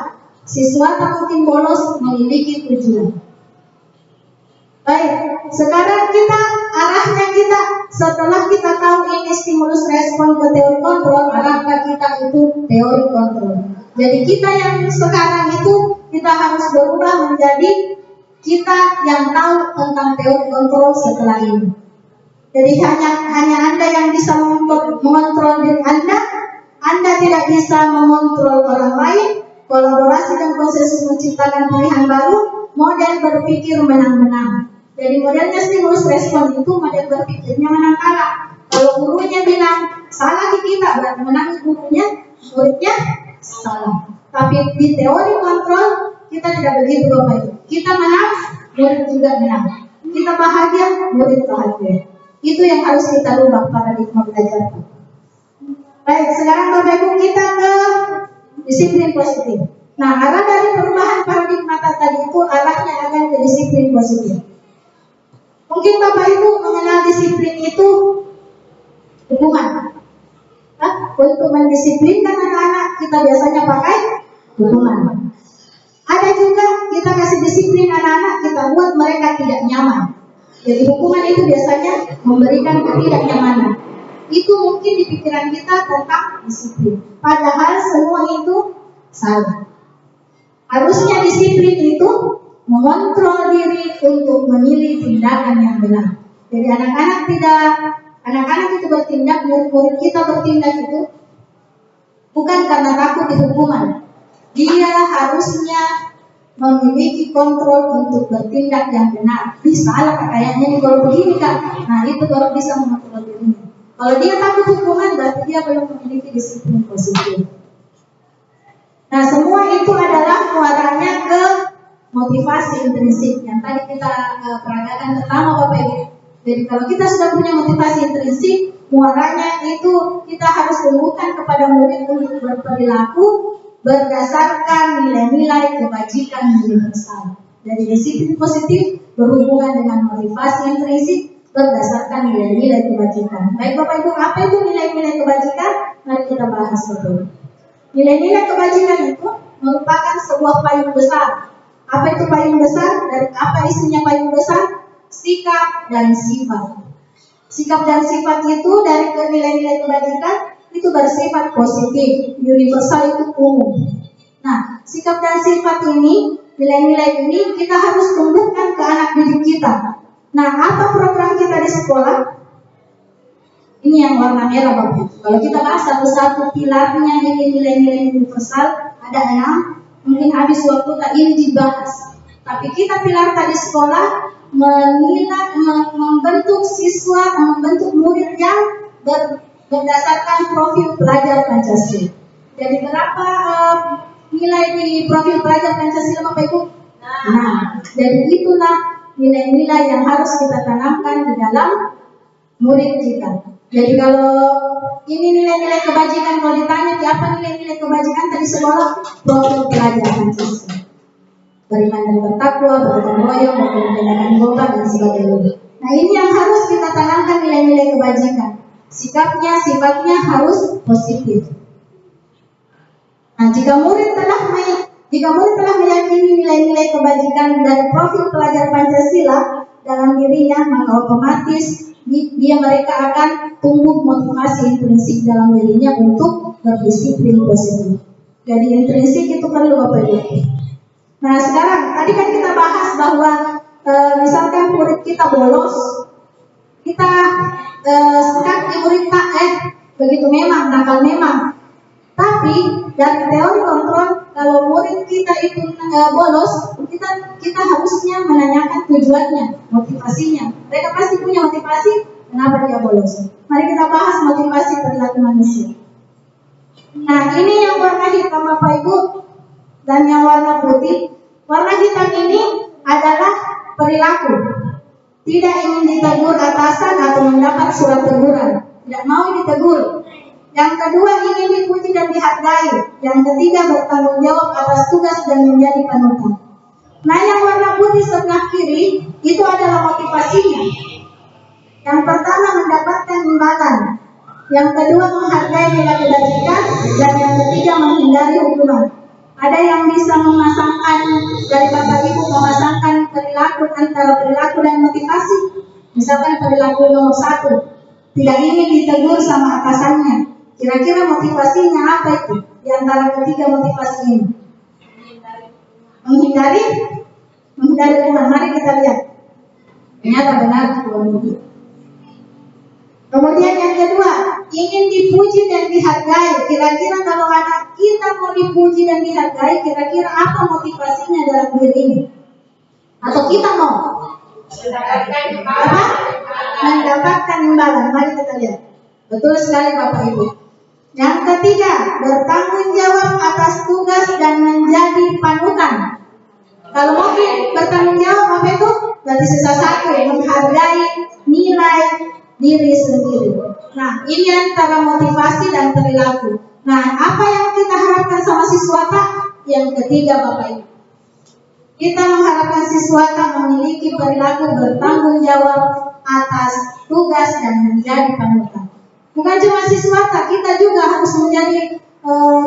siswa tak mungkin bolos memiliki tujuan. Baik, sekarang kita arahnya kita setelah kita tahu ini stimulus respon ke teori kontrol, arahnya kita itu teori kontrol. Jadi kita yang sekarang itu kita harus berubah menjadi kita yang tahu tentang teori kontrol setelah ini. Jadi hanya Anda yang bisa mengontrol diri Anda tidak bisa mengontrol orang lain. Kolaborasi dan konsensus menciptakan pilihan baru, model berpikir menang-menang. Jadi modelnya stimulus respon itu model berpikirnya menang kalah. Kalau gurunya bilang salah di kita, berarti menang gurunya, muridnya salah. Tapi di teori kontrol kita tidak begitu Bapak Ibu. Kita menang, murid juga menang. Kita bahagia, murid bahagia. Itu yang harus kita rubah paradigma belajar. Baik, sekarang Bapak Ibu kita ke disiplin positif. Nah, arah dari perubahan paradigma tadi itu arahnya akan ke disiplin positif. Mungkin Bapak Ibu mengenal disiplin itu hukuman. Untuk mendisiplinkan anak-anak kita biasanya pakai hukuman. Ada juga kita kasih disiplin anak-anak, kita buat mereka tidak nyaman. Jadi hukuman itu biasanya memberikan ketidaknyamanan. Itu mungkin di pikiran kita tentang disiplin. Padahal semua itu salah. Harusnya disiplin itu mengontrol diri untuk memilih tindakan yang benar. Jadi anak-anak itu bertindak, murid-murid kita bertindak itu bukan karena takut dihukuman. Dia harusnya memiliki kontrol untuk bertindak yang benar. Bisa lah kayaknya nih kalau begini kan. Nah itu baru bisa mengontrol dirinya. Kalau dia takut hukuman berarti dia belum memiliki disiplin positif. Nah semua itu adalah muaranya ke motivasi intrinsik yang tadi kita peragakan pertama Bapak Ibu. Jadi kalau kita sudah punya motivasi intrinsik, muaranya itu kita harus tumbuhkan kepada murid untuk berperilaku berdasarkan nilai-nilai kebajikan universal. Jadi disiplin positif berhubungan dengan motivasi intrinsik berdasarkan nilai-nilai kebajikan. Baik Bapak Ibu, apa itu nilai-nilai kebajikan? Mari kita bahas betul. Nilai-nilai kebajikan itu merupakan sebuah payung besar. Apa itu payung besar? Dari apa isinya payung besar? Sikap dan sifat. Sikap dan sifat itu dari nilai-nilai kebajikan itu bersifat positif, universal itu umum. Nah, sikap dan sifat ini, nilai-nilai ini kita harus tumbuhkan ke anak didik kita. Nah, apa program kita di sekolah? Ini yang warna merah Bapak. Kalau kita bahas satu-satu pilarnya ini nilai-nilai universal ada 6. Mungkin habis waktu tak ini dibahas. Tapi kita pilar tadi sekolah membentuk siswa, membentuk murid yang berdasarkan profil pelajar Pancasila. Jadi berapa nilai di profil pelajar Pancasila Bapak Ibu? Nah, jadi itulah nilai-nilai yang harus kita tanamkan di dalam murid kita. Jadi kalau ini nilai-nilai kebajikan, kalau ditanya apa nilai-nilai kebajikan tadi sekolah, profil pelajar Pancasila. Beriman dan bertakwa, bergotong royong, berkepentingan gomba dan sebagainya. Nah ini yang harus kita tanamkan nilai-nilai kebajikan. Sikapnya, sifatnya harus positif. Nah jika murid telah meyakini nilai-nilai kebajikan dan profil pelajar Pancasila dalam dirinya, maka otomatis mereka akan tumbuh motivasi intrinsik dalam dirinya untuk berdisiplin positif. Jadi intrinsik itu perlu Bapak Ibu. Nah sekarang tadi kan kita bahas bahwa misalkan murid kita bolos, kita sekat murid tak begitu memang nakal memang. Tapi dari teori kontrol kalau murid kita itu bolos, kita harusnya menanyakan tujuannya, motivasinya. Mereka pasti punya motivasi kenapa dia bolos. Mari kita bahas motivasi perilaku manusia. Nah ini yang warna hitam Bapak Ibu dan yang warna putih. Warna hitam ini adalah perilaku. Tidak ingin ditegur atasan atau mendapat surat teguran. Tidak mau ditegur. Yang kedua ingin dipuji dan dihargai. Yang ketiga bertanggung jawab atas tugas dan menjadi panutan. Nah yang warna putih sebelah kiri itu adalah motivasinya. Yang pertama mendapatkan imbalan. Yang kedua menghargai nilai kebajikan. Dan yang ketiga menghindari hukuman. Ada yang bisa memasangkan dari Bapak Ibu memasangkan perilaku antara perilaku dan motivasi. Misalkan perilaku nomor 1, tidak ingin ditegur sama atasannya. Kira-kira motivasinya apa itu? Di antara ketiga motivasi ini. Menghindari hukuman. Mari kita lihat. Ternyata benar itu. Kemudian yang kedua, ingin dipuji dan dihargai. Kira-kira kalau anak kita mau dipuji dan dihargai, kira-kira apa motivasinya dalam diri ini? Atau kita mau? Apa? Mendapatkan imbalan. Mari kita lihat. Betul sekali Bapak Ibu. Yang ketiga, bertanggung jawab atas tugas dan menjadi panutan. Kalau mungkin bertanggung jawab apa itu? Berarti sisa satu, menghargai nilai diri sendiri. Nah, ini antara motivasi dan perilaku. Nah, apa yang kita harapkan sama siswata? Yang ketiga Bapak Ibu. Kita mengharapkan siswata memiliki perilaku bertanggung jawab atas tugas dan menjadi panutan. Bukan cuma siswata, kita juga harus menjadi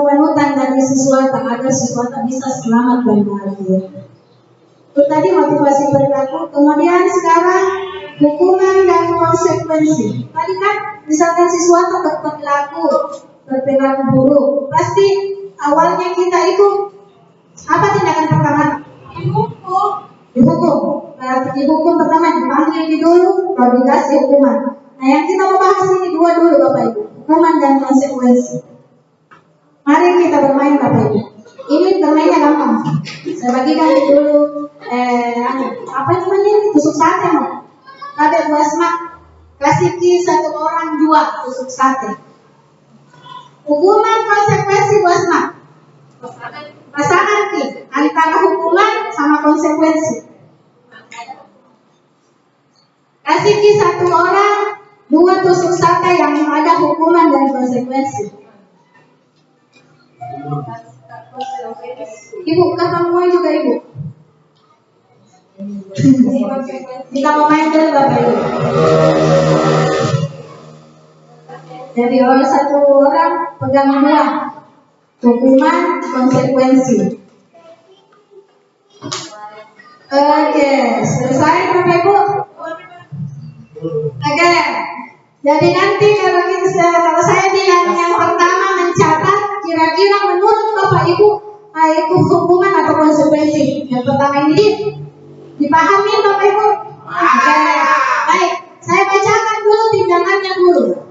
panutan dari siswata agar siswata bisa selamat dan bahagia. Itu tadi motivasi perilaku. Kemudian sekarang hukuman dan konsekuensi. Tadi kan misalkan siswa berperilaku buruk, pasti awalnya kita itu apa tindakan pertama? Dihukum. Berarti dihukum pertama dipanggil dulu, baru dikasih hukuman. Nah, yang kita mau bahas ini dua dulu Bapak Ibu, hukuman dan konsekuensi. Mari kita bermain Bapak Ibu. Ini bermainnya gampang. Saya bagikan dulu apa namanya ini, tusuk sate mau. Ada dua semak, kasih ki satu orang 2 tusuk sate. Hukuman konsekuensi dua semak. Pasangan ki antara hukuman sama konsekuensi. Kasih ki satu orang 2 tusuk sate yang ada hukuman dan konsekuensi. Ibu, kamu mau juga Ibu? Kita mau main dulu Bapak Ibu. Jadi satu orang pegang 2, hukuman konsekuensi. Oke, selesai Bapak Ibu. Oke, jadi nanti kalau saya bilang yang pertama mencatat kira-kira menurut Bapak Ibu itu hukuman atau konsekuensi. Yang pertama ini dipahami Bapak Ibu? Oke, baik. Saya bacakan dulu tindakannya dulu.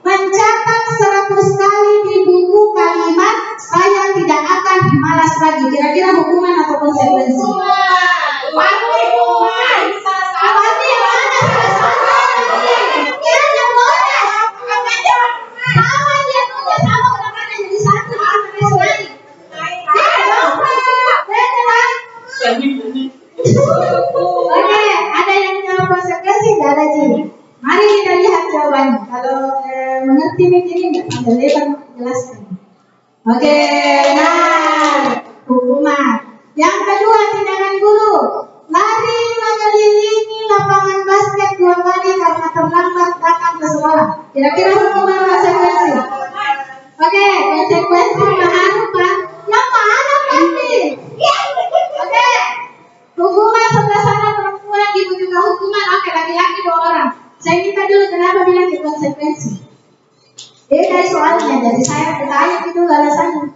Mencatat 100 kali di buku kalimat saya tidak akan malas lagi. Kira-kira hukuman atau konsekuensi? Oke, ada yang jawab konsekuensi, tidak ada jadi. Mari kita lihat jawabannya. Kalau mengerti ini ada lebar jelaskan. Oke, nah hukuman. Yang kedua tindakan guru, lari mengelilingi lapangan basket 2 kali karena terlambat datang ke sekolah. Kira-kira hukuman konsekuensi? Oke, konsekuensi apa? Yang mana pasti? Oke, hukuman sebelah sana perempuan, ibu juga hukuman. Oke, laki-laki 2 orang. Saya minta dulu kenapa bilang di konsekuensi. Dari soalnya, jadi saya bertanya itu alasannya.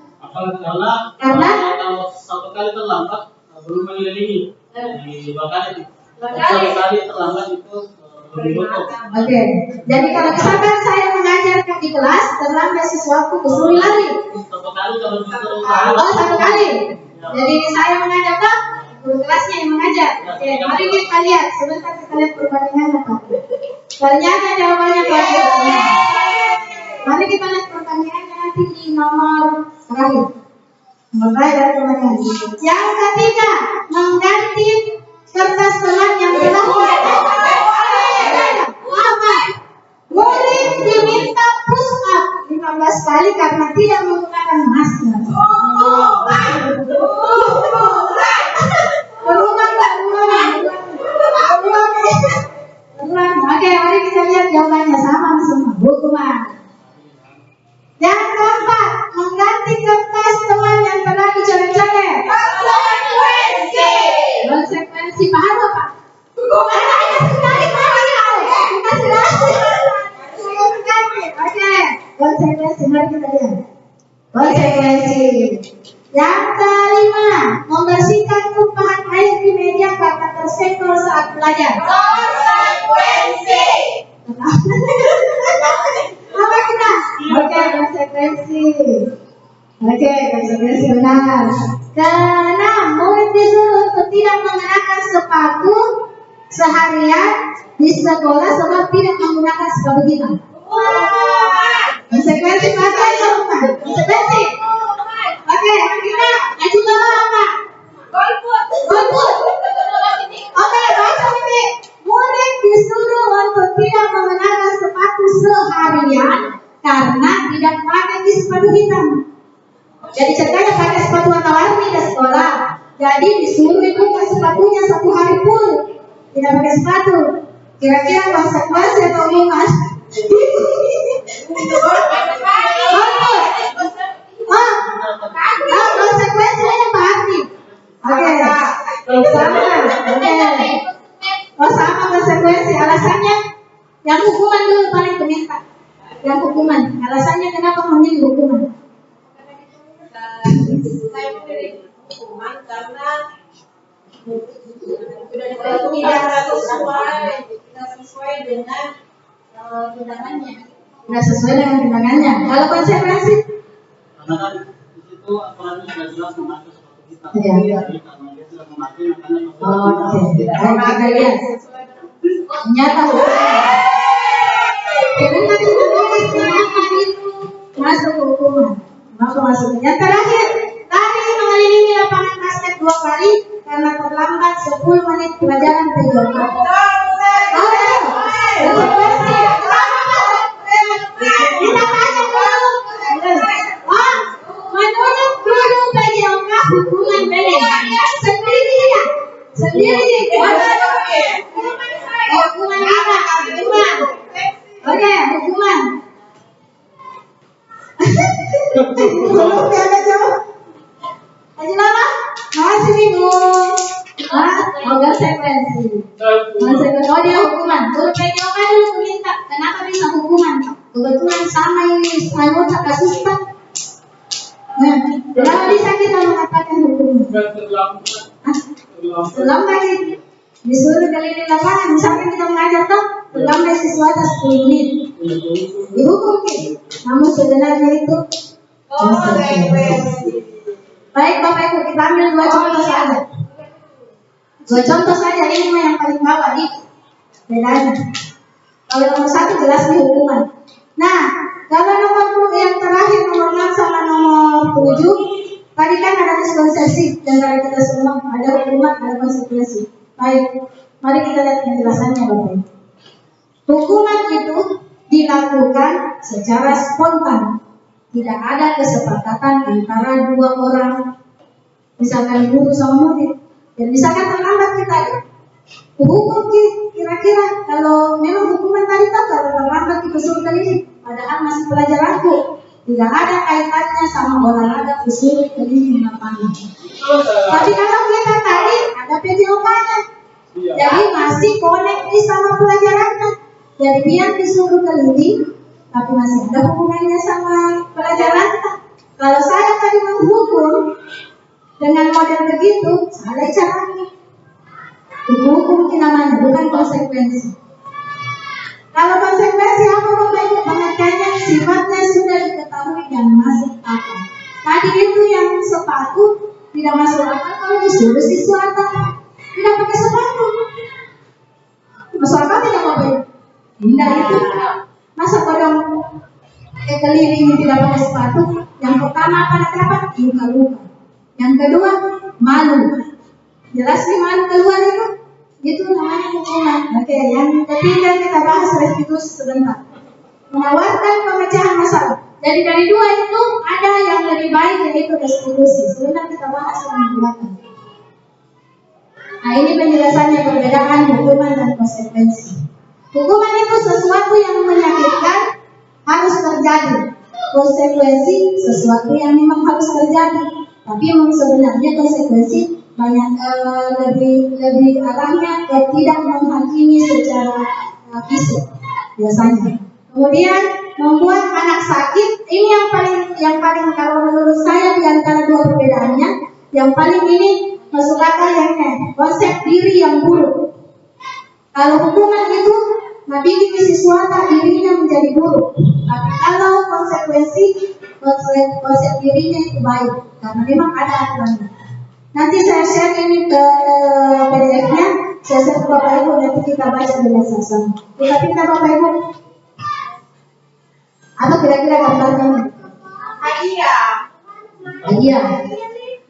Karena kalau 1 kali terlambat belum mengelilingi, 2 kali. 1 kali terlambat itu belum cukup. Oke, jadi kalau misalkan saya mengajarkan di kelas terlambat siswaku disuruh lari. 1 kali kalau disuruh lari. Oh, 1 kali. Jadi saya mengajar Pak, guru kelasnya yang mengajar. Oke, mari kita lihat sebentar kita lihat perbandingannya Pak. Ternyata jawabannya Pak. Mari kita lihat pertanyaannya nanti di nomor terakhir. Nomor terakhir dari pertanyaan. Yang ketiga, mengganti kertas teman yang telah apa? Murid diminta push up 15 kali karena tidak menggunakan masker. Berulang. Oke, mari kita lihat jawabannya sama semua. Hukuman. Yang keempat, mengganti kertas teman yang telah dicoret-coret. Konsekuensi paham apa? Hukuman hanya sekali Oke, konsekuensi mari kita lihat. Konsekuensi. Yang kelima, membersihkan tumpahan air di meja karena tersenggol saat belajar. Konsekuensi. Apa kita? Oke, konsekuensi. Oke, konsekuensi benar. Keenam, murid disuruh untuk tidak mengenakan sepatu seharian di sekolah sebab tidak menggunakan sepatu hitam. Konsekuensi apa itu? Konsekuensi. Oke, kita juga apa? Golput. Oke, baca ini. Murid disuruh untuk tidak mengenakan sepatu seharian karena tidak pakai sepatu hitam. Jadi ceritanya pakai sepatu warna-warni ke sekolah. Jadi disuruh buka sepatunya 1 hari full, tidak pakai sepatu. Kira-kira konsekuensi atau hukuman? Konsekuensinya Pak Ardi. Oke, sama. Oh sama konsekuensi. Yang hukuman dulu paling peminta. Yang hukuman. Alasannya kenapa memilih hukuman? Saya memilih hukuman karena tidak sesuai dengan undangannya. Tidak sesuai dengan undangannya. Kalau konsekuensi? Karena kan di situ aturannya sudah jelas memakai sepatu kita. Iya. Jadi karena dia sudah memakai makanya Oke. Baik, kita lihat. Nyata hukuman. Sebentar kita fokus kenapa itu masuk hukuman. Masuk. Yang terakhir, tadi mengelilingi lapangan basket 2 kali karena terlambat 10 menit pelajaran PJK. Kita tanya dulu. Menurut guru PJK hukuman beda. Sendiri. Hukuman apa? Hukuman. Oke, hukuman. Ada jawab. Haji Lala, makasih nih Bu. Konsekuensi. Oh dia hukuman. Guru PJK dulu minta. Kenapa bisa hukuman? Kebetulan sama ini anggota kasus Pak. Nah, kenapa bisa kita mengatakan hukuman? Terlambat disuruh keliling lapangan, misalkan kita mengajar toh, terlambat siswa atas 10 menit. Dihukum gitu. Namun sebenarnya itu baik Bapak Ibu, kita ambil 2 contoh saja. 2 contoh saja, ini yang paling bawah nih bedanya. Kalau nomor 1 jelas nih hukuman. Nah, kalau nomor yang terakhir nomor 6 sama nomor 7, tadi kan ada dispensasi dan dari kita semua ada hukuman, ada konsekuensi. Baik, mari kita lihat penjelasannya Bapak Ibu. Hukuman itu dilakukan secara spontan, tidak ada kesepakatan antara 2 orang, misalkan guru sama murid. Dan misalkan terlambat kita hukum kira-kira kalau memang hukuman tadi tak kalau terlambat kita suruh keliling, padahal masih pelajaranku. Tidak ada kaitannya sama olahraga disuruh keliling lapangan. Tapi kalau kita tadi ada PJOK-nya, jadi masih koneksi sama pelajarannya. Jadi biar disuruh keliling, tapi masih ada hubungannya sama pelajarannya. Kalau saya tadi menghukum dengan model begitu, salah caranya. Hukum namanya, bukan konsekuensi. Kalau konsekuensi apa Bapak Ibu? Pengertiannya sifatnya sudah diketahui dan masuk akal. Tadi itu yang sepatu tidak masuk akal kalau disuruh siswa tidak pakai sepatu. Masuk akal tidak Bapak Ibu? Tidak itu. Masa kodong keliling tidak pakai sepatu? Yang pertama apa? Luka-luka. Yang kedua malu. Jelas nih malu keluar itu namanya hukuman. Oke, yang ketiga kita bahas restitusi sebentar. Menawarkan pemecahan masalah. Jadi dari 2 itu ada yang lebih baik yaitu restitusi. Sebentar kita bahas yang belakang. Nah ini penjelasannya perbedaan hukuman dan konsekuensi. Hukuman itu sesuatu yang menyakitkan harus terjadi. Konsekuensi sesuatu yang memang harus terjadi. Tapi memang sebenarnya konsekuensi banyak lebih arahnya ke tidak menghakimi secara fisik biasanya. Kemudian membuat anak sakit, ini yang paling kalau menurut saya di antara 2 perbedaannya, yang paling ini masuk akal yang konsep diri yang buruk. Kalau hukuman itu bikin siswa dirinya menjadi buruk. Tapi kalau konsekuensi konsep dirinya itu baik karena memang ada aturannya. Nanti saya share ini ke PDF-nya, saya share ke Bapak Ibu, nanti kita baca bersama. Kita pinta Bapak Ibu. Apa kira-kira gambarnya? Hadiah.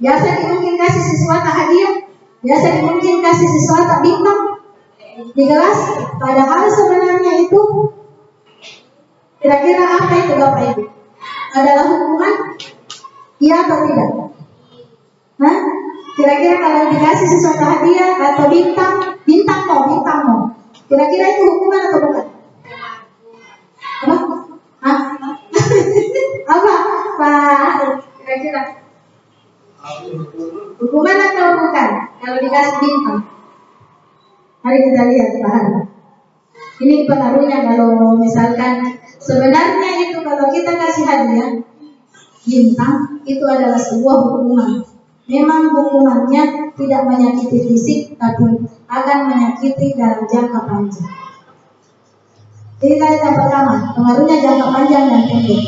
Biasa dimungkin kasih siswa hadiah. Biasa dimungkin kasih siswa bintang di kelas. Padahal sebenarnya itu kira-kira apa itu Bapak Ibu? Adalah hukuman? Iya atau tidak? Hah? Kira-kira kalau dikasih sesuatu hadiah atau bintang mau. Kira-kira itu hukuman atau bukan? Apa? Hah? Apa? Pak, kira-kira hukuman atau bukan? Kalau dikasih bintang, mari kita lihat Pak. Ini pengaruhnya kalau misalkan sebenarnya itu kalau kita kasih hadiah bintang itu adalah sebuah hukuman. Memang hukumannya tidak menyakiti fisik tapi akan menyakiti dalam jangka panjang. Jadi kalian yang pertama, pengaruhnya jangka panjang dan pendek.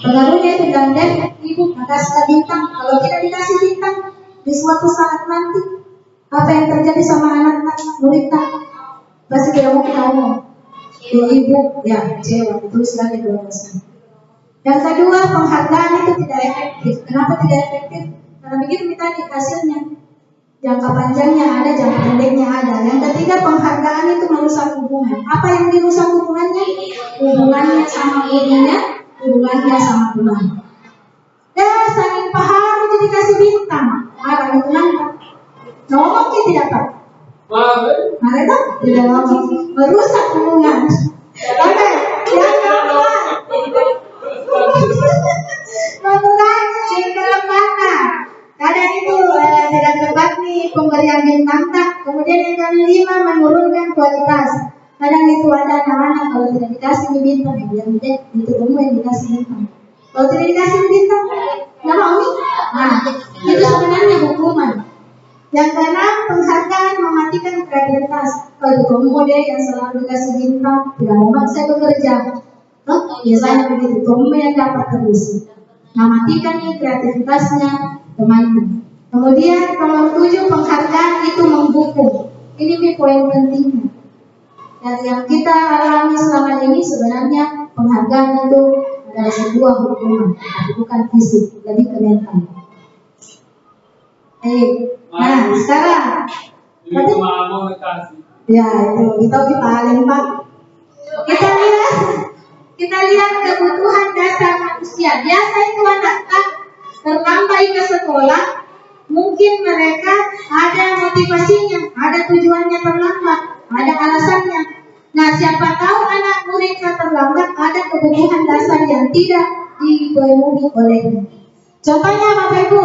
Pengaruhnya itu ganden, ibu kasih bintang. Kalau tidak dikasih bintang di suatu saat nanti, apa yang terjadi sama anak-anak murid pasti tidak mau kita ngomong. Ibu, ya kecewa, ditulis lagi 12. Yang kedua, penghargaan itu tidak efektif. Kenapa tidak efektif? Karena begitu kita hasilnya. Jangka panjangnya ada, jangka pendeknya ada. Yang ketiga, penghargaan itu merusak hubungan. Apa yang dirusak hubungannya? Hubungannya sama gurunya, hubungannya sama teman. Ya, saking paham jadi kasih bintang. Marah itu nanti. Ngomong kita tidak Pak? Marah itu tidak ngomong. Merusak hubungan. Oke, yang keempat. Mengurangi kelemahan. Kadang itu tidak tepat nih pemberian bintang tak. Kemudian yang kelima menurunkan kualitas. Kadang itu ada anak-anak kalau tidak dikasih bintang, yang itu kamu yang dikasih bintang. Kalau tidak dikasih bintang, nggak mau nih. Nah, itu sebenarnya hukuman. Yang keenam, penghargaan mematikan kreativitas. Kalau kamu deh yang selalu dikasih bintang, tidak mau maksa bekerja. Biasanya begitu, kamu yang dapat terus. Mematikan nih kreativitasnya temannya. Kemudian nomor 7, penghargaan itu menghukum. Ini nih poin pentingnya. Dan yang kita alami selama ini sebenarnya penghargaan itu adalah sebuah hukuman, tapi bukan fisik, lebih ke mental. Nah sekarang, ya itu kita paling Pak. Kita lihat kebutuhan dasar manusia. Biasa itu anak terlambat ke sekolah, mungkin mereka ada motivasinya, ada tujuannya terlambat, ada alasannya. Nah, siapa tahu anak muridnya terlambat ada kebutuhan dasar yang tidak dipenuhi olehnya. Contohnya Bapak Ibu,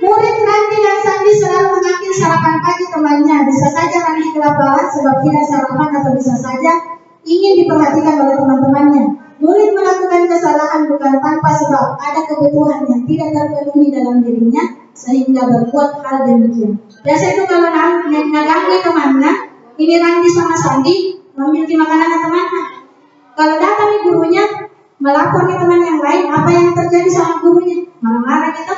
murid Randi dan Sandi selalu mengambil sarapan pagi temannya. Bisa saja Randi kelaparan sebab tidak sarapan atau bisa saja ingin diperhatikan oleh teman-temannya. Murid melakukan kesalahan bukan tanpa sebab ada kebutuhan yang tidak terpenuhi dalam dirinya sehingga berbuat hal demikian. Biasa itu kalau ngaganggu temannya, ini Randi sama Sandi memiliki makanan temannya. Kalau datang nih gurunya melapor nih teman yang lain, apa yang terjadi sama gurunya? Marah-marah gitu.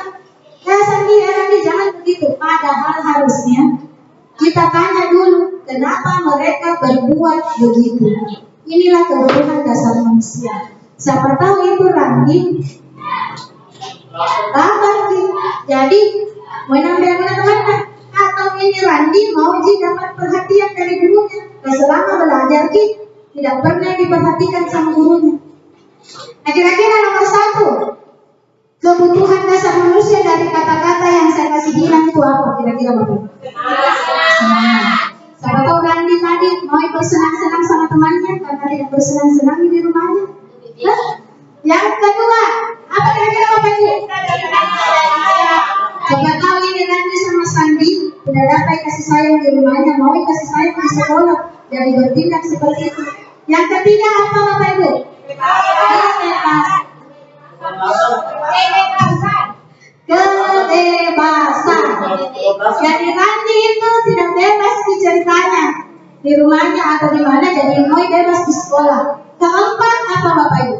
Ya Sandi, jangan begitu. Padahal harusnya kita tanya dulu kenapa mereka berbuat begitu. Inilah kebutuhan dasar manusia. Siapa tahu itu Randi jadi menambil teman-teman. Atau ini Randi mau dapat perhatian dari gurunya. Selama belajar tidak pernah diperhatikan sama gurunya. Nah, kira-kira nomor 1 kebutuhan dasar manusia dari kata-kata yang saya kasih bilang itu apa? Kira-kira Bapak? Senang. Siapa tahu Randi tadi mau bersenang-senang sama temannya karena tidak bersenang-senang di rumahnya. Nah, yang kedua, apa kira-kira Bapak Ibu? Siapa tahu ini Randi sama Sandi tidak dapat kasih sayang di rumahnya, mau kasih sayang di sekolah, jadi bertindak seperti itu. Yang ketiga apa Bapak Ibu? Kebebasan. Jadi Randi itu tidak bebas di ceritanya di rumahnya atau di mana, jadi mau bebas di sekolah. Keempat apa Bapak Ibu?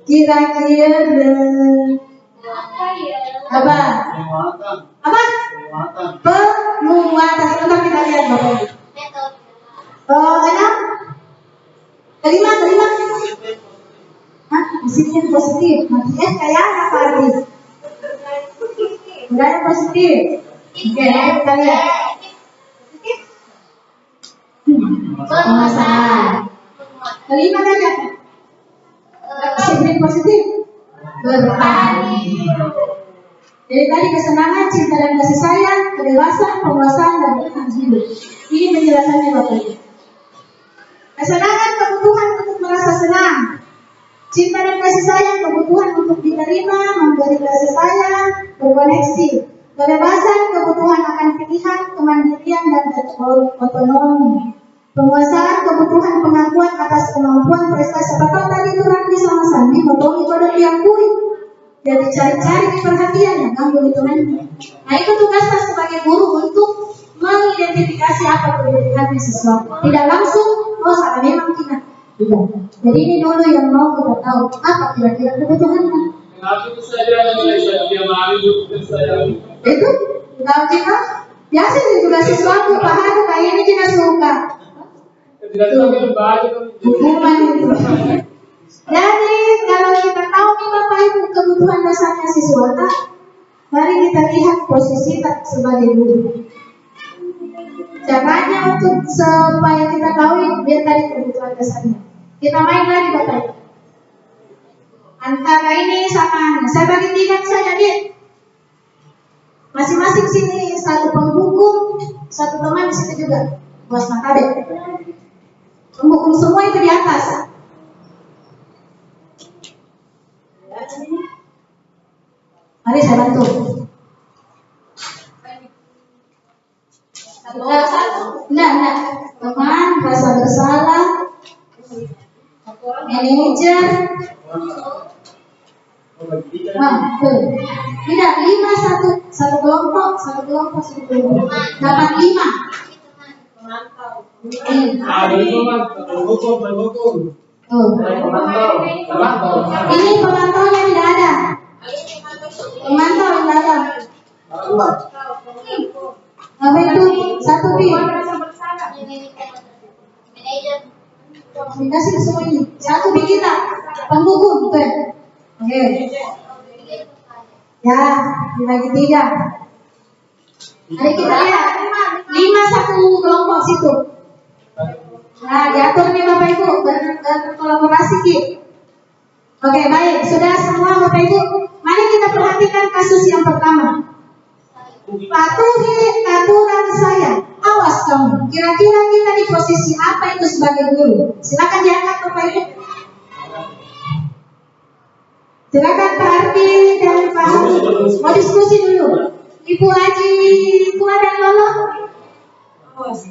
Kira-kira apa? Penguatan. Sebentar kita lihat Bapak Ibu. Enam? Kelima? Disiplin positif. Maksudnya kayak apa arti? Budaya positif. Oke, kita lihat. Pemasaran. Kelima kan ya? Disiplin positif. Bertani. Jadi tadi kesenangan, cinta dan kasih sayang, kebebasan, penguasaan dan bertahan hidup. Ini penjelasannya Bapak Ibu. Kesenangan, kebutuhan untuk merasa senang. Cinta dan kasih sayang, kebutuhan untuk diterima, memberi kasih sayang, berkoneksi. Kebebasan, kebutuhan akan pilihan, kemandirian dan otonomi. Penguasaan kebutuhan pengakuan atas kemampuan prestasi. Apa tadi itu Randi sama Sandi ngomong itu ada diakui. Jadi cari-cari perhatiannya, ganggu itu kan. Nah itu tugasnya sebagai guru untuk mengidentifikasi apa kebutuhan sesuatu. Tidak langsung, oh salah memang kita. Tidak. Jadi ini dulu yang mau kita tahu apa kira-kira kebutuhannya. Kenapa itu saya dia malu saya. Itu kalau kita biasa juga sesuatu paham kayak ini kita suka. Tidak tahu baju Hukuman itu. Jadi kalau kita tahu nih Bapak Ibu kebutuhan dasarnya siswa, mari kita lihat posisi kita sebagai guru. Caranya untuk supaya kita tahu biar tadi kebutuhan dasarnya. Kita main lagi Bapak Ibu. Antara ini sama saya bagi 3 saja nih. Masing-masing sini satu penghukum, satu teman di situ juga. Bos Makabe. Penghukum semua itu di atas. Mari saya bantu. Nah, teman rasa bersalah, manajer, tidak 5 satu kelompok dapat 5. Ini pemantaunya tidak ada. Pemantau tidak ada. Apa itu? Satu pi. Dikasih semua ini. Satu pi kita. Penghukum, betul. Oke. Ya, dibagi 3. Mari kita lihat. 5 satu kelompok situ. Nah, diatur nih Bapak Ibu berkolaborasi Ki. Oke, baik. Sudah semua Bapak Ibu. Mari kita perhatikan kasus yang pertama. Patuhi aturan saya. Awas kamu. Kira-kira kita di posisi apa itu sebagai guru? Silakan diangkat Bapak Ibu. Silakan Pak Ardi dan Pak Ardi. Mau diskusi dulu. Ibu Haji Tua dan Lolo. Awas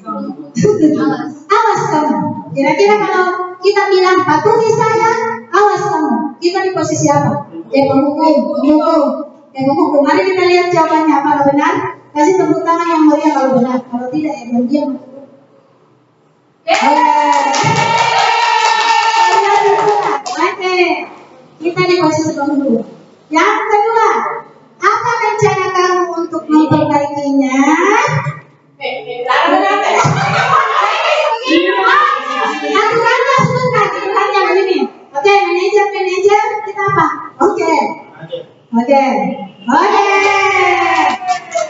kamu. Kira-kira kalau kita bilang patuhi saya, awas kamu. Kita di posisi apa? Penghukum. Mari kita lihat jawabannya apakah benar. Kasih tepuk tangan yang mulia kalau benar. Kalau tidak ya diam. Oke. Kita di posisi penghukum. Yang kedua, apa rencana kamu untuk memperbaikinya? Aturannya sebentar, aturannya begini. Oke, manajer kita apa? Oke.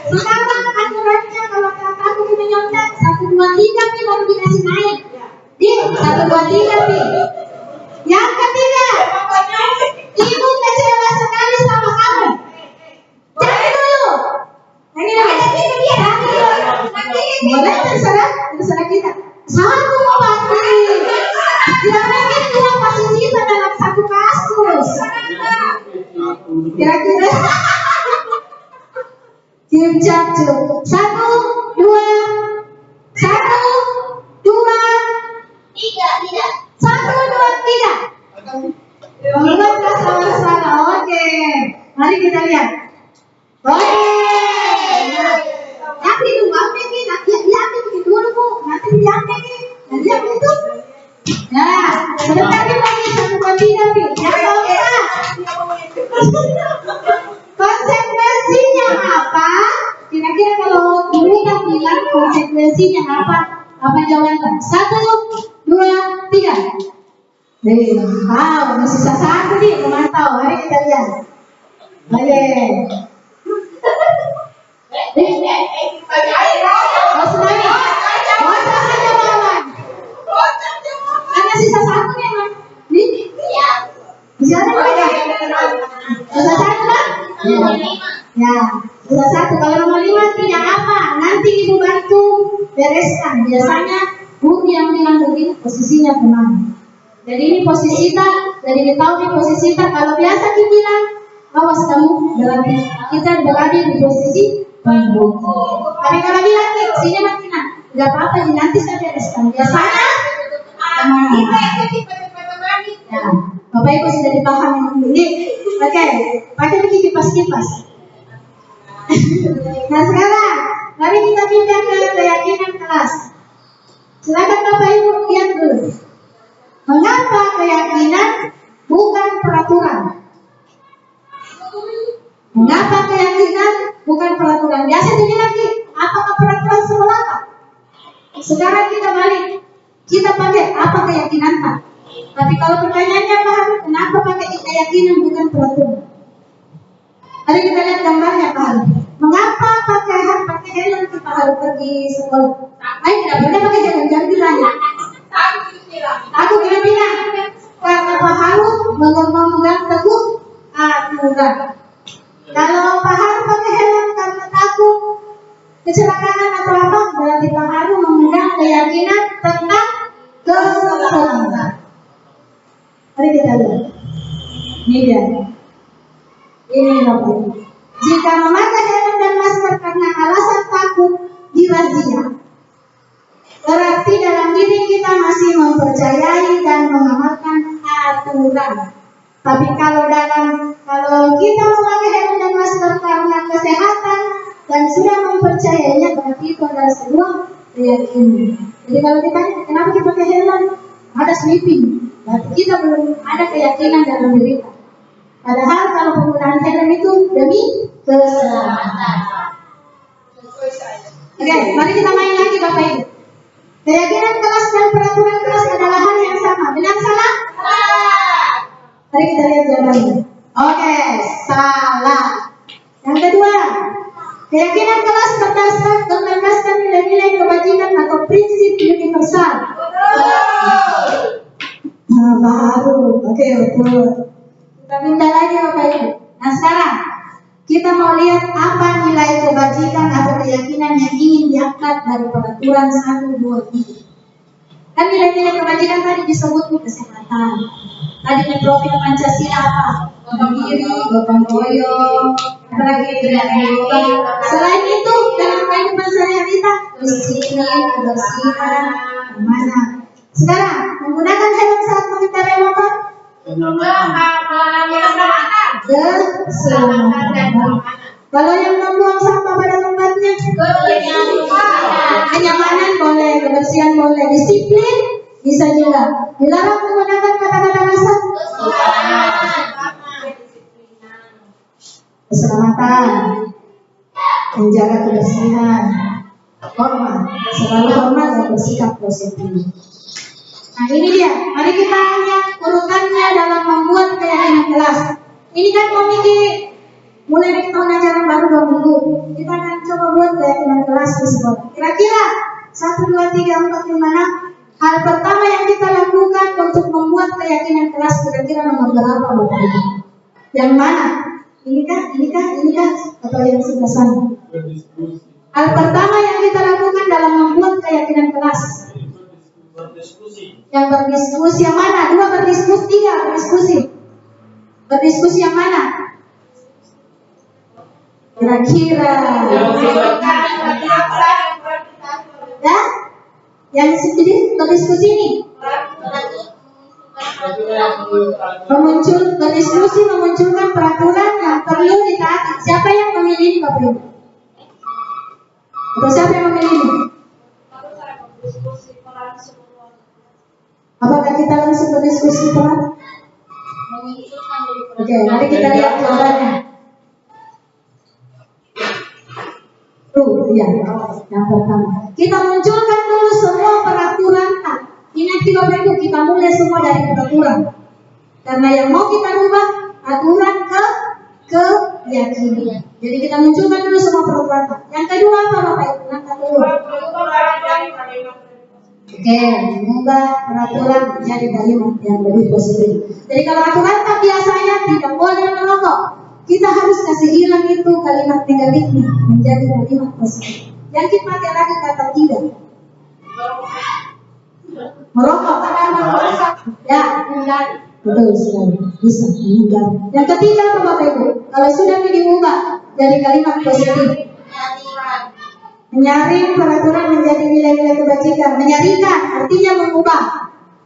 Sekarang aturannya kalau kakakku ini menyontek 1, 2, 3 nih baru dikasih naik. Di 1, 2, 3 nih. Yang ketiga, ibu kecewa sekali sama kamu. Jangan dulu. Boleh terserah kita. Satu pasti. Tidak mungkin 2 posisi dalam satu kasus. Kira-kira. Tim Capcu. 1, 2, 3. 1, 2, 3. Membuat rasa bersalah. Oke. Mari kita lihat. Oke. Tapi nanti dulu Bu. Nanti diambil. Nanti apa itu? Nah, sebentar lagi 1, 2, 3 pi. Konsekuensinya apa? Kira-kira kalau kita bilang konsekuensinya apa? Apa jawaban? 1, 2, 3. Wow, masih sisa 1 nih pemantau. Mari kita lihat. Oke. Ada sisa 1 nih, Mas. Nih. Bisa ada enggak? Sisa 1 kan? Ya, sisa 1. Kalau nomor 5 tidak apa. Nanti Ibu bantu bereskan. Biasanya Bu yang bilang begini posisinya kemana. Jadi ini posisi kita. Jadi kita tahu nih posisi kita. Kalau biasa kita bilang awas kamu berarti kita berada di posisi penghukum. Tapi kalau bilang sini makin Nggak apa-apa, nanti saya bereskan. Biasanya, Kita yang jadi pada ya, Bapak Ibu sudah dipahami ini. Oke, pakai bikin kipas-kipas. Nah sekarang, mari kita pindah ke keyakinan kelas. Silakan Bapak Ibu lihat dulu. Mengapa keyakinan bukan peraturan? Mengapa keyakinan bukan peraturan? Biasa dibilang lagi, apakah peraturan sekolah? Sekarang kita balik, kita pakai apa keyakinan Pak? Tapi kalau pertanyaannya Pak, kenapa pakai keyakinan bukan peraturan? Mari kita lihat gambarnya Pak. Mengapa pakai helm kita harus pergi sekolah? Tidak boleh pakai helm, jangan ditanya. Aku bilang karena Pak Harun memegang teguh aturan. Kalau Pak Harun pakai helm karena takut kecelakaan atau apa, berarti Pak Harun memegang keyakinan tentang keselamatan. Mari kita lihat. Ini dia. Ini Bapak Ibu. Jika memakai helm dan masker karena alasan takut dirazia, berarti dalam diri kita masih mempercayai dan mengamalkan aturan. Tapi kalau kita memakai helm dan masker karena kesehatan dan sudah mempercayainya, berarti itu adalah sebuah keyakinan. Jadi kalau ditanya kenapa kita pakai helm, ada sleeping, berarti kita belum ada keyakinan dalam diri kita. Padahal kalau penggunaan helm itu demi keselamatan. Oke, mari kita main lagi Bapak Ibu. Keyakinan kelas dan peraturan kelas adalah hal yang sama. Benar salah? Mari kita lihat jawabannya. Oke, salah. Yang kedua, keyakinan kelas berdasarkan nilai-nilai kebajikan atau prinsip universal. Nah, baru. Oke, betul. Kita pindah lagi Bapak Ibu. Nah sekarang kita mau lihat apa nilai kebajikan atau keyakinan yang ingin diangkat dari peraturan 1, 2, 3. Kan nilai-nilai kebajikan tadi disebut kesehatan. Tadi di profil Pancasila apa? Gotong diri, gotong royong, apalagi tidak egois. Selain itu dalam kehidupan sehari-hari kita disiplin, kebersihan, mana. Sekarang menggunakan helm saat mengendarai motor. Keselamatan. Kalau yang membuang sampah pada tempatnya, kenyamanan boleh, kebersihan boleh, disiplin bisa juga. Dilarang menggunakan kata-kata kasar. Keselamatan, menjaga kebersihan, hormat, selalu hormat dan bersikap positif. Nah ini dia, mari kita lihat urutannya dalam membuat keyakinan kelas. Ini kan komite mulai dari tahun ajaran baru 2 minggu. Kita akan coba buat keyakinan kelas di sekolah. Kira-kira 1, 2, 3, 4, 5, 6. Hal pertama yang kita lakukan untuk membuat keyakinan kelas kira-kira nomor berapa Bapak Ibu? Yang mana? Ini kah, atau yang sebelah sana? Hal pertama yang kita lakukan dalam membuat keyakinan kelas. Yang berdiskusi yang mana? 2 berdiskusi, 3 berdiskusi. Berdiskusi yang mana? Kira-kira. Ya? Yang sedih berdiskusi ini. Berdiskusi memunculkan peraturan yang perlu ditaati. Siapa yang memilih ini Bapak Ibu? Atau siapa yang memilih ini? Apakah kita langsung berdiskusi Pak? Oke, mari kita lihat jawabannya. Iya, yang pertama. Kita munculkan dulu semua peraturan. Ingat Bapak Ibu, kita mulai semua dari peraturan. Karena yang mau kita rubah aturan ke keyakinan. Jadi kita munculkan dulu semua peraturan. Yang kedua apa Bapak Ibu? Langkah kedua. Oke, mengubah peraturan menjadi kalimat yang lebih positif. Jadi kalau aturan tak biasanya tidak boleh merokok, kita harus kasih hilang itu kalimat negatifnya menjadi kalimat positif. Yang kita pakai lagi kata tidak. Merokok karena merokok. Ya, menghindari. Betul sekali. Bisa menghindari. Yang ketiga apa Bapak Ibu? Kalau sudah diubah dari kalimat positif Menyaring peraturan menjadi nilai-nilai kebajikan. Menyaringkan artinya mengubah.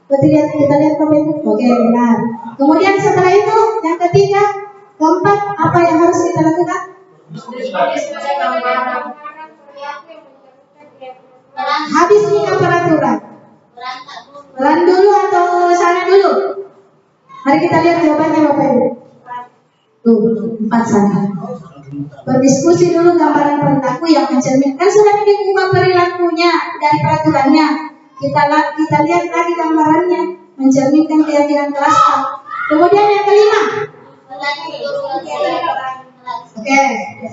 Berarti kita lihat Bapak Ibu. Oke, benar. Kemudian setelah itu yang ketiga, keempat, apa yang harus kita lakukan? Habis nikah peraturan. Peran dulu atau sana dulu? Mari kita lihat jawabannya Bapak Ibu. Tuh, 4 sana. Berdiskusi dulu gambaran perilaku yang mencerminkan sudah diubah perilakunya dari peraturannya. Kita lihat lagi gambarannya mencerminkan keyakinan kelas. Kemudian yang kelima. Oke,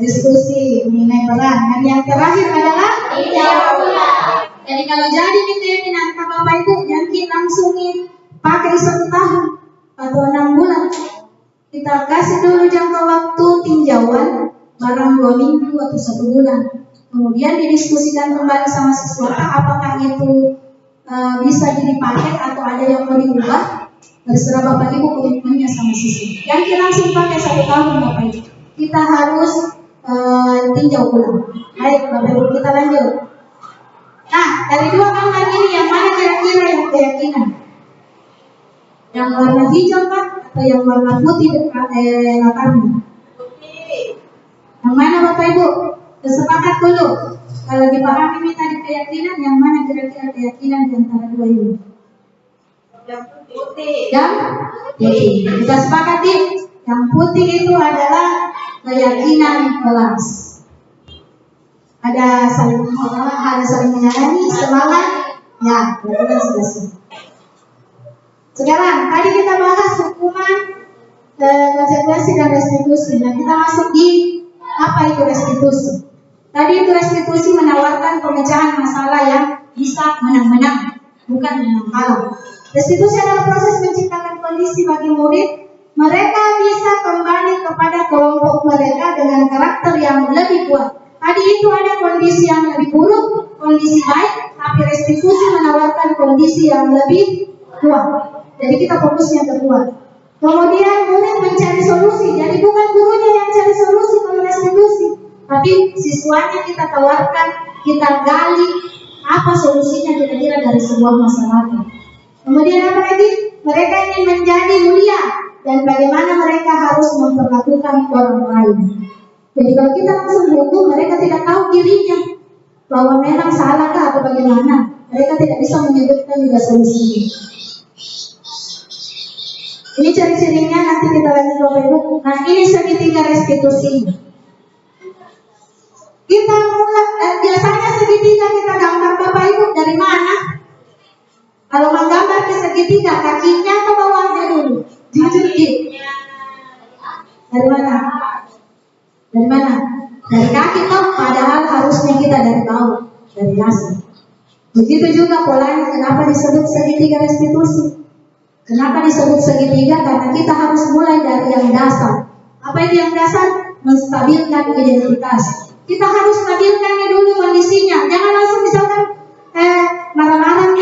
diskusi mengenai peran. Dan yang terakhir adalah jadi kalau jadi keyakinan Bapak Ibu jangan langsung pakai 1 tahun atau 6 bulan. Kita kasih dulu jangka waktu tinjauan barang 2 minggu atau 1 bulan. Kemudian didiskusikan kembali sama siswa apakah itu bisa dipakai atau ada yang mau diubah. Terserah Bapak Ibu komitmennya sama siswa. Jangan langsung pakai 1 tahun Bapak Ibu. Kita harus tinjau ulang. Baik Bapak Ibu, kita lanjut. Nah, dari 2 gambar ini yang mana kira-kira yang keyakinan? Yang warna hijau kan atau yang warna putih latarnya? Putih. Yang mana Bapak Ibu? Sepakat dulu. Kalau dipahami ini tadi keyakinan, yang mana kira-kira keyakinan di antara 2 ini? Yang putih. Yang putih. Kita sepakati yang putih itu adalah keyakinan kelas. Ada saling menyayangi, semangat. Ya, betul sudah. Sekarang tadi kita bahas hukuman, konsekuensi dan restitusi. Nah, kita masuk di apa itu restitusi. Tadi itu restitusi menawarkan pemecahan masalah yang bisa menang-menang, bukan menang kalah. Restitusi adalah proses menciptakan kondisi bagi murid mereka bisa kembali kepada kelompok mereka dengan karakter yang lebih kuat. Tadi itu ada kondisi yang lebih buruk, kondisi baik, tapi restitusi menawarkan kondisi yang lebih kuat. Jadi kita fokusnya ke kuat. Kemudian murid mencari solusi. Jadi bukan gurunya yang cari solusi kalau restitusi, tapi siswanya kita tawarkan, kita gali apa solusinya kira-kira dari sebuah masalah. Kemudian apa lagi? Mereka ingin menjadi mulia dan bagaimana mereka harus memperlakukan orang lain. Jadi kalau kita langsung hukum, mereka tidak tahu dirinya bahwa memang salahkah atau bagaimana. Mereka tidak bisa menyebutkan juga solusinya. Ini ciri-cirinya nanti kita lanjut Bapak Ibu. Nah, ini segitiga restitusi. Kita mulai biasanya segitiga kita gambar Bapak Ibu dari mana? Kalau menggambar ke segitiga, kakinya ke bawahnya dulu. Jujur. Dari mana? Dari mana? Dari kaki toh, padahal harusnya kita dari bawah, dari atas. Begitu juga polanya. Kenapa disebut segitiga restitusi? Kenapa disebut segitiga? Karena kita harus mulai dari yang dasar. Apa itu yang dasar? Menstabilkan identitas. Kita harus stabilkan dulu kondisinya. Jangan langsung misalkan marah-marah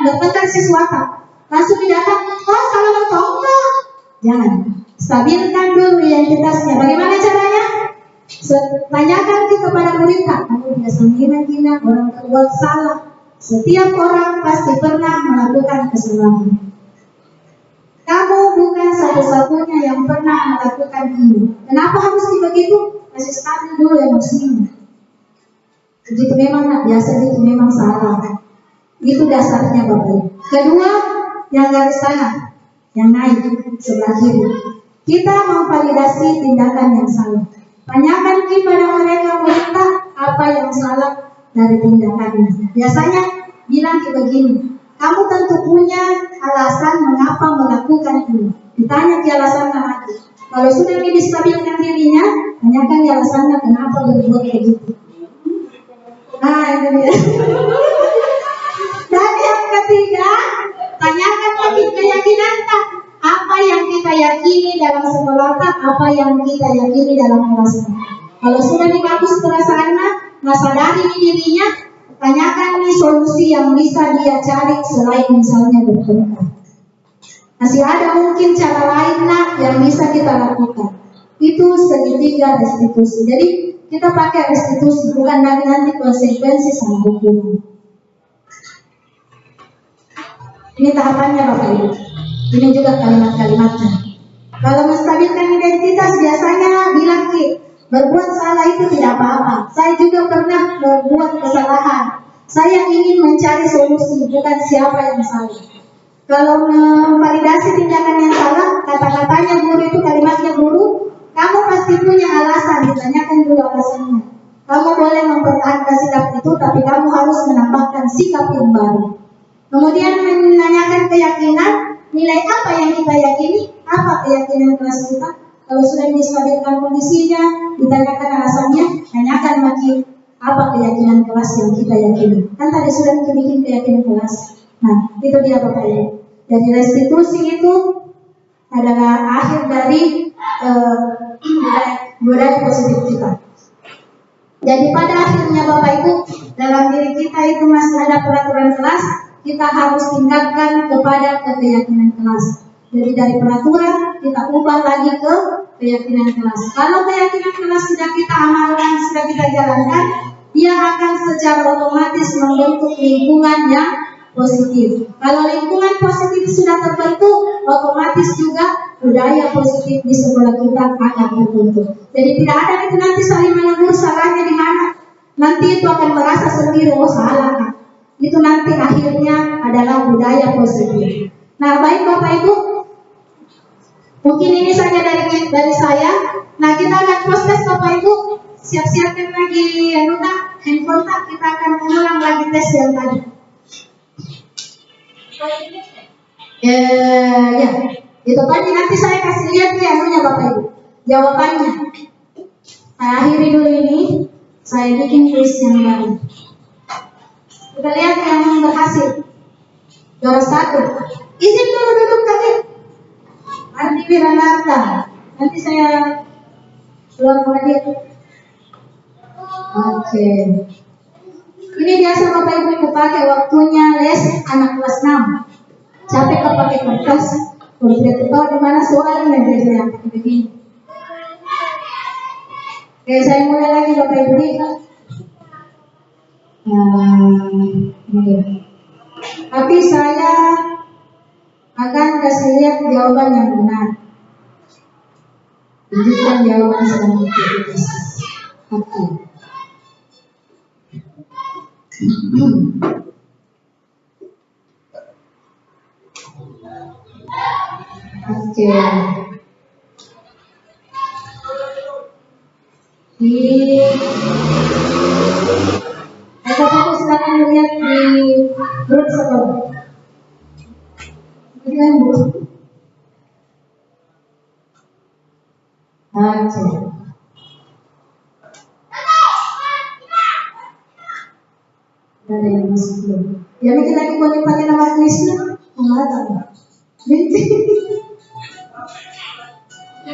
bertengkar sesuatu, langsung didatang, oh salah bertongkar. Jangan. Stabilkan dulu identitasnya. Bagaimana caranya? Tanyakan kepada murid, kamu biasa menghina orang berbuat salah. Setiap orang pasti pernah melakukan kesalahan. Kamu bukan satu-satunya yang pernah melakukan ini. Kenapa harus begitu? Kasih stabil dulu emosinya. Begitu memang biasa, itu memang salah. Itu dasarnya Bapak. Kedua, yang garis tangan, yang naik sebelah kiri. Kita memvalidasi tindakan yang salah. Tanyakan kepada mereka apa yang salah dari tindakannya. Biasanya bilang begini, kamu tentu punya alasan mengapa melakukan ini. Ditanya ke alasannya lagi. Kalau sudah distabilkan dirinya, tanyakan alasannya kenapa berbuat begitu. Nah, itu dia. Dan yang ketiga, tanyakan lagi keyakinan tak. Apa yang kita yakini dalam sekolah tak, apa yang kita yakini dalam kelas. Kalau sudah bagus perasaannya, nah sadari dirinya, tanyakan nih solusi yang bisa dia cari selain misalnya bertengkar. Masih ada mungkin cara lain yang bisa kita lakukan. Itu segitiga restitusi. Jadi kita pakai restitusi, bukan dari nanti konsekuensi sama hukuman. Ini tahapannya Bapak Ibu. Ini juga kalimat-kalimatnya. Kalau menstabilkan identitas biasanya bilang berbuat salah itu tidak apa-apa. Saya juga pernah berbuat kesalahan. Saya ingin mencari solusi, bukan siapa yang salah. Kalau memvalidasi tindakan yang salah, kata-katanya guru itu, kalimatnya guru, kamu pasti punya alasan, ditanyakan dulu alasannya. Kamu boleh mempertahankan sikap itu, tapi kamu harus menambahkan sikap yang baru. Kemudian menanyakan keyakinan, nilai apa yang kita yakini, apa keyakinan kelas kita. Kalau sudah distabilkan kondisinya, ditanyakan alasannya, tanyakan lagi apa keyakinan kelas yang kita yakini. Kan tadi sudah kita bikin keyakinan kelas. Nah, itu dia Bapak Ibu. Jadi restitusi itu adalah akhir dari budaya positif kita. Jadi pada akhirnya Bapak Ibu, dalam diri kita itu masih ada peraturan kelas, kita harus tingkatkan kepada keyakinan kelas. Jadi dari peraturan kita ubah lagi ke keyakinan kelas. Kalau keyakinan kelas sudah kita amalkan, sudah kita jalankan, dia akan secara otomatis membentuk lingkungan yang positif. Kalau lingkungan positif sudah terbentuk, otomatis juga budaya positif di sekolah kita akan terbentuk. Jadi tidak ada itu nanti saling menegur salahnya di mana. Nanti itu akan merasa sendiri, oh salah kan. Itu nanti akhirnya adalah budaya positif. Nah baik Bapak Ibu, mungkin ini saja dari saya. Nah kita akan proses Bapak Ibu, siap-siapkan lagi handphone tak, kita akan mengulang lagi tes yang tadi. Ya, itu tadi nanti saya kasih lihat Bapak Ibu, jawabannya. Saya akhiri dulu ini, saya bikin kuis yang baru. Kita lihat yang berhasil. Juara 1. Izin dulu duduk tadi. Ardi Wiranata. Nanti saya keluar lagi. Oke. Ini biasa Bapak Ibu pakai waktunya les anak kelas 6. Capek kalau pakai kertas. Kalau tidak tahu di mana soalnya jadi saya pakai begini. Oke, saya mulai lagi Bapak Ibu. Tapi saya akan kasih lihat jawaban yang benar. Tunjukkan jawaban selanjutnya. Oke. Bapak silakan lihat di grup sekolah. Bagaimana Bu? Ada yang masuk belum? Ya mungkin lagi boleh pakai nama tulisnya. Enggak tahu.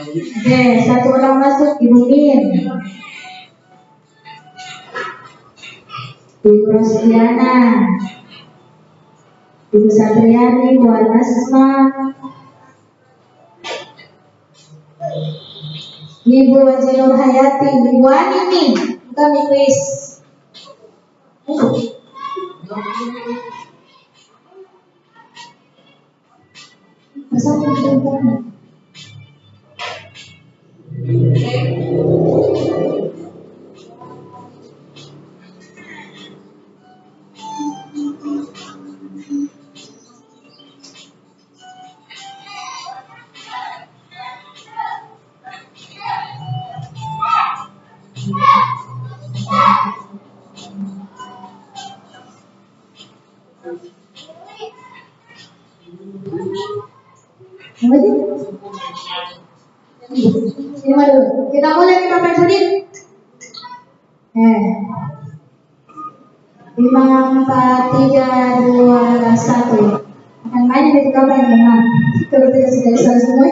Oke, satu orang masuk, Ibu Min, Ibu Rosdiana, Ibu Satriani, Bu Anasma, Ibu Haji Nur Hayati, Ibu Anini, kami kuis. Kita mulai Bapak Ibu. 5, 4, 3, 2, 1. Akan banyak dari kabar yang benar. Kalau tidak sudah salah semua.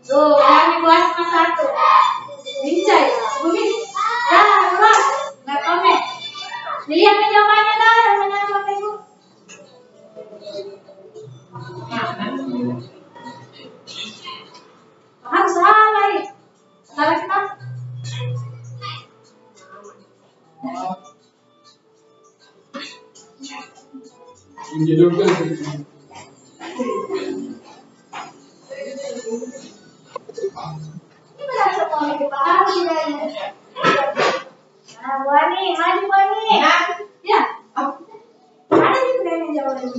Tuh, kami buat cuma 1. Lincah, bumi. Dah, keluar. Nggak komen. Lihat jawabannya dah, yang benar Bapak Ibu. menjodohkan. Ini benar semua dipahami dan nah, Wani, maju Wani. Ya, ada di sini yang jawab ini.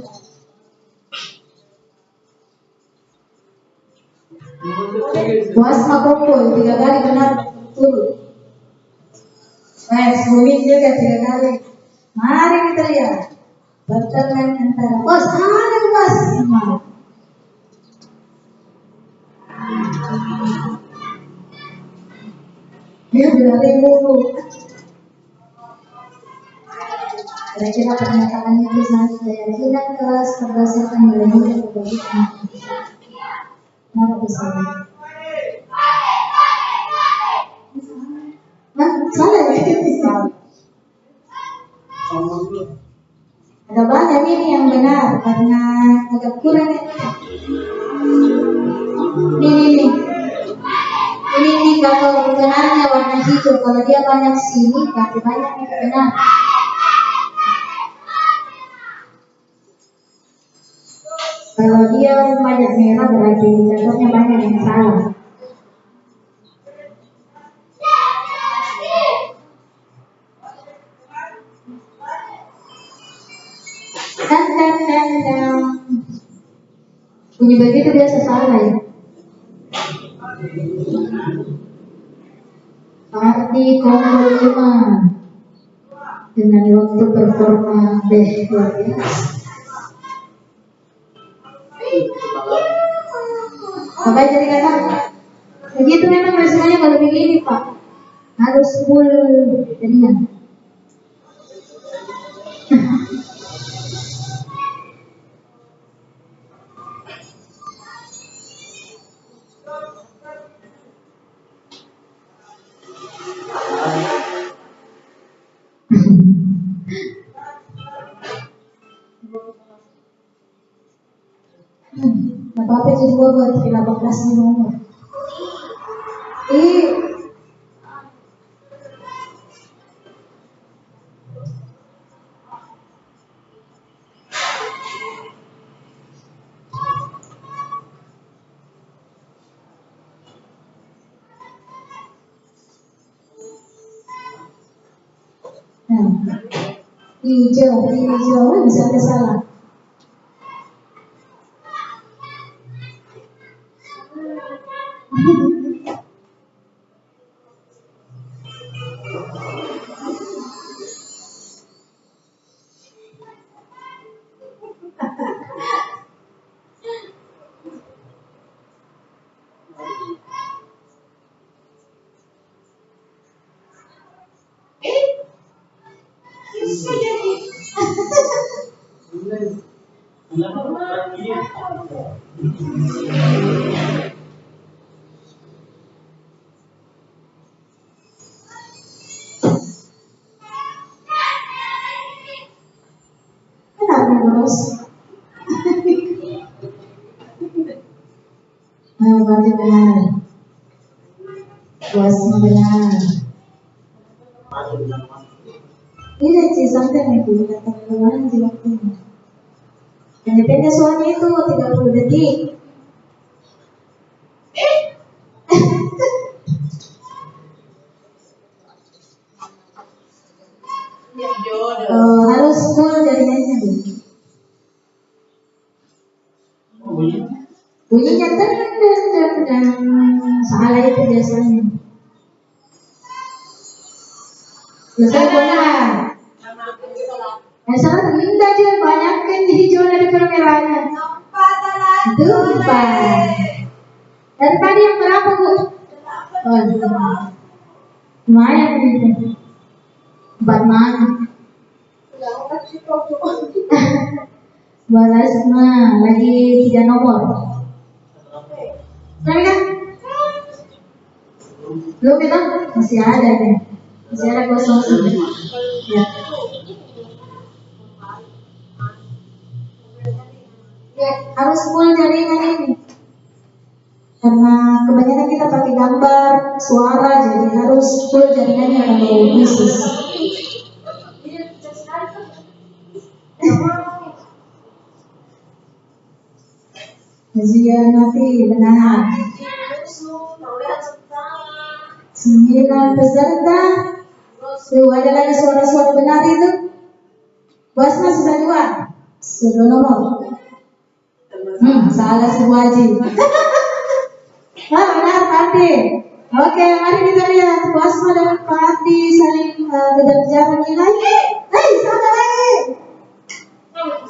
Puas kumpul 3 kali benar turun. Mungkin juga 3 kali. Mari kita lihat pertemuan antara Puas dan Puas. Dia berlari mulu. Kira-kira pernyataannya bisa keyakinan keras berdasarkan nilai-nilai yang berbeda. Mana bisa? Hah? Salah ya? Ada banyak ini yang benar karena agak kurang. Ini kalau benarnya warna hijau, kalau dia banyak sini berarti banyak yang benar. Kalau dia banyak merah berarti indikatornya banyak yang salah. Dan bunyi begitu biasa salah ya. Arti Kongo 5 dengan waktu performa B luar biasa. Apa jadi kata? Begitu memang resikonya kalau begini Pak, harus full jaringan. Apa-apa jadi buat 18 nomor. Hijau bisa ada salah. Berarti benar. Puas benar. Ini sih sampai itu datang keluaran di waktunya. Pendek soalnya itu 30 detik. Harus full jaringannya dulu. Bunyinya dan salah itu biasanya. Biasanya benar. Salah terlindah aja banyak kan hijau dari merahnya. Itu 4. Dari tadi yang berapa Bu? Lumayan gitu. 4 mana? Balas lagi 3 nomor. Tapi kan belum kita masih ada deh, masih ada kosong sih. Ya. Ya, harus full jaringan ini. Karena kebanyakan kita pakai gambar, suara, jadi harus full jaringannya kalau bisnis. Kajian nanti benar. 9 peserta. Tuh, ada lagi suara-suara benar itu. Basma sudah 2. Sudah nomor. Salah si Bu Haji. Benar Pati. Oke, mari kita lihat Basma dan Pati saling kejar-kejaran nilai. Sama lagi.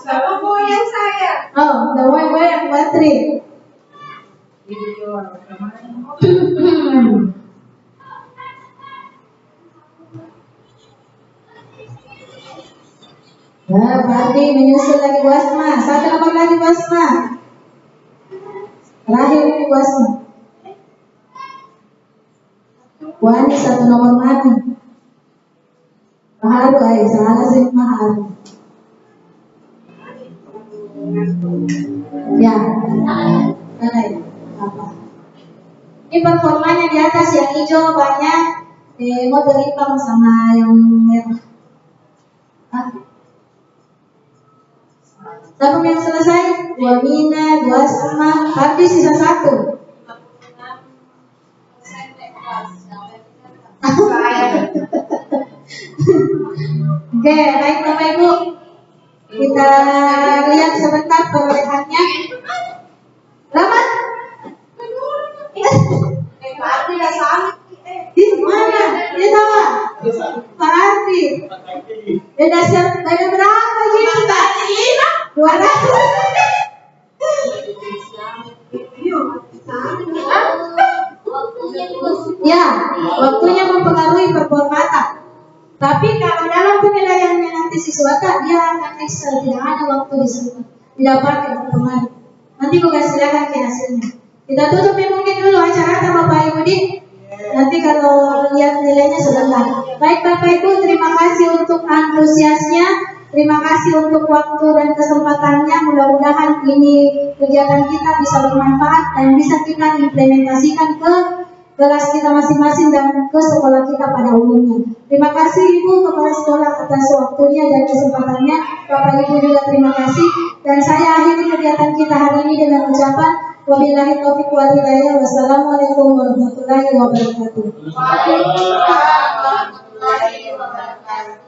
Sama goyang saya. Oh, udah goyang Patri. Nah, Pati menyusul lagi Basma. 1 nomor lagi Basma. Terakhir ini Basma. Wani 1 nomor mana? Maharu, salah sih Maharu. Ya, mana ya? Apa? Ini performanya di atas yang hijau banyak, mau berimbang sama yang merah. Tapi yang selesai, 2 Mina, 2 Asma, Pati sisa 1. Oke, baik Bapak Ibu, kita lihat sebentar perolehannya. Lama? Di mana? Dia tahu? Pak Arti. Beda berapa juta? 200. Ya, waktunya mempengaruhi performata. Tapi kalau dalam penilaiannya nanti siswa dia akan Excel, tidak ada waktu di sana, tidak pakai berpengaruh. Nanti gue kasih lihat ke hasilnya. Kita tutup mungkin dulu acara Bapak Ibu di. Nanti kalau lihat nilainya sebentar. Baik Bapak Ibu, terima kasih untuk antusiasnya. Terima kasih untuk waktu dan kesempatannya. Mudah-mudahan ini kegiatan kita bisa bermanfaat dan bisa kita implementasikan ke kelas kita masing-masing dan ke sekolah kita pada umumnya. Terima kasih Ibu Kepala Sekolah atas waktunya dan kesempatannya. Bapak Ibu juga terima kasih. Dan saya akhiri kegiatan kita hari ini dengan ucapan wabillahi taufiq wal hidayah. Wassalamualaikum warahmatullahi wabarakatuh. Waalaikumsalam warahmatullahi wabarakatuh.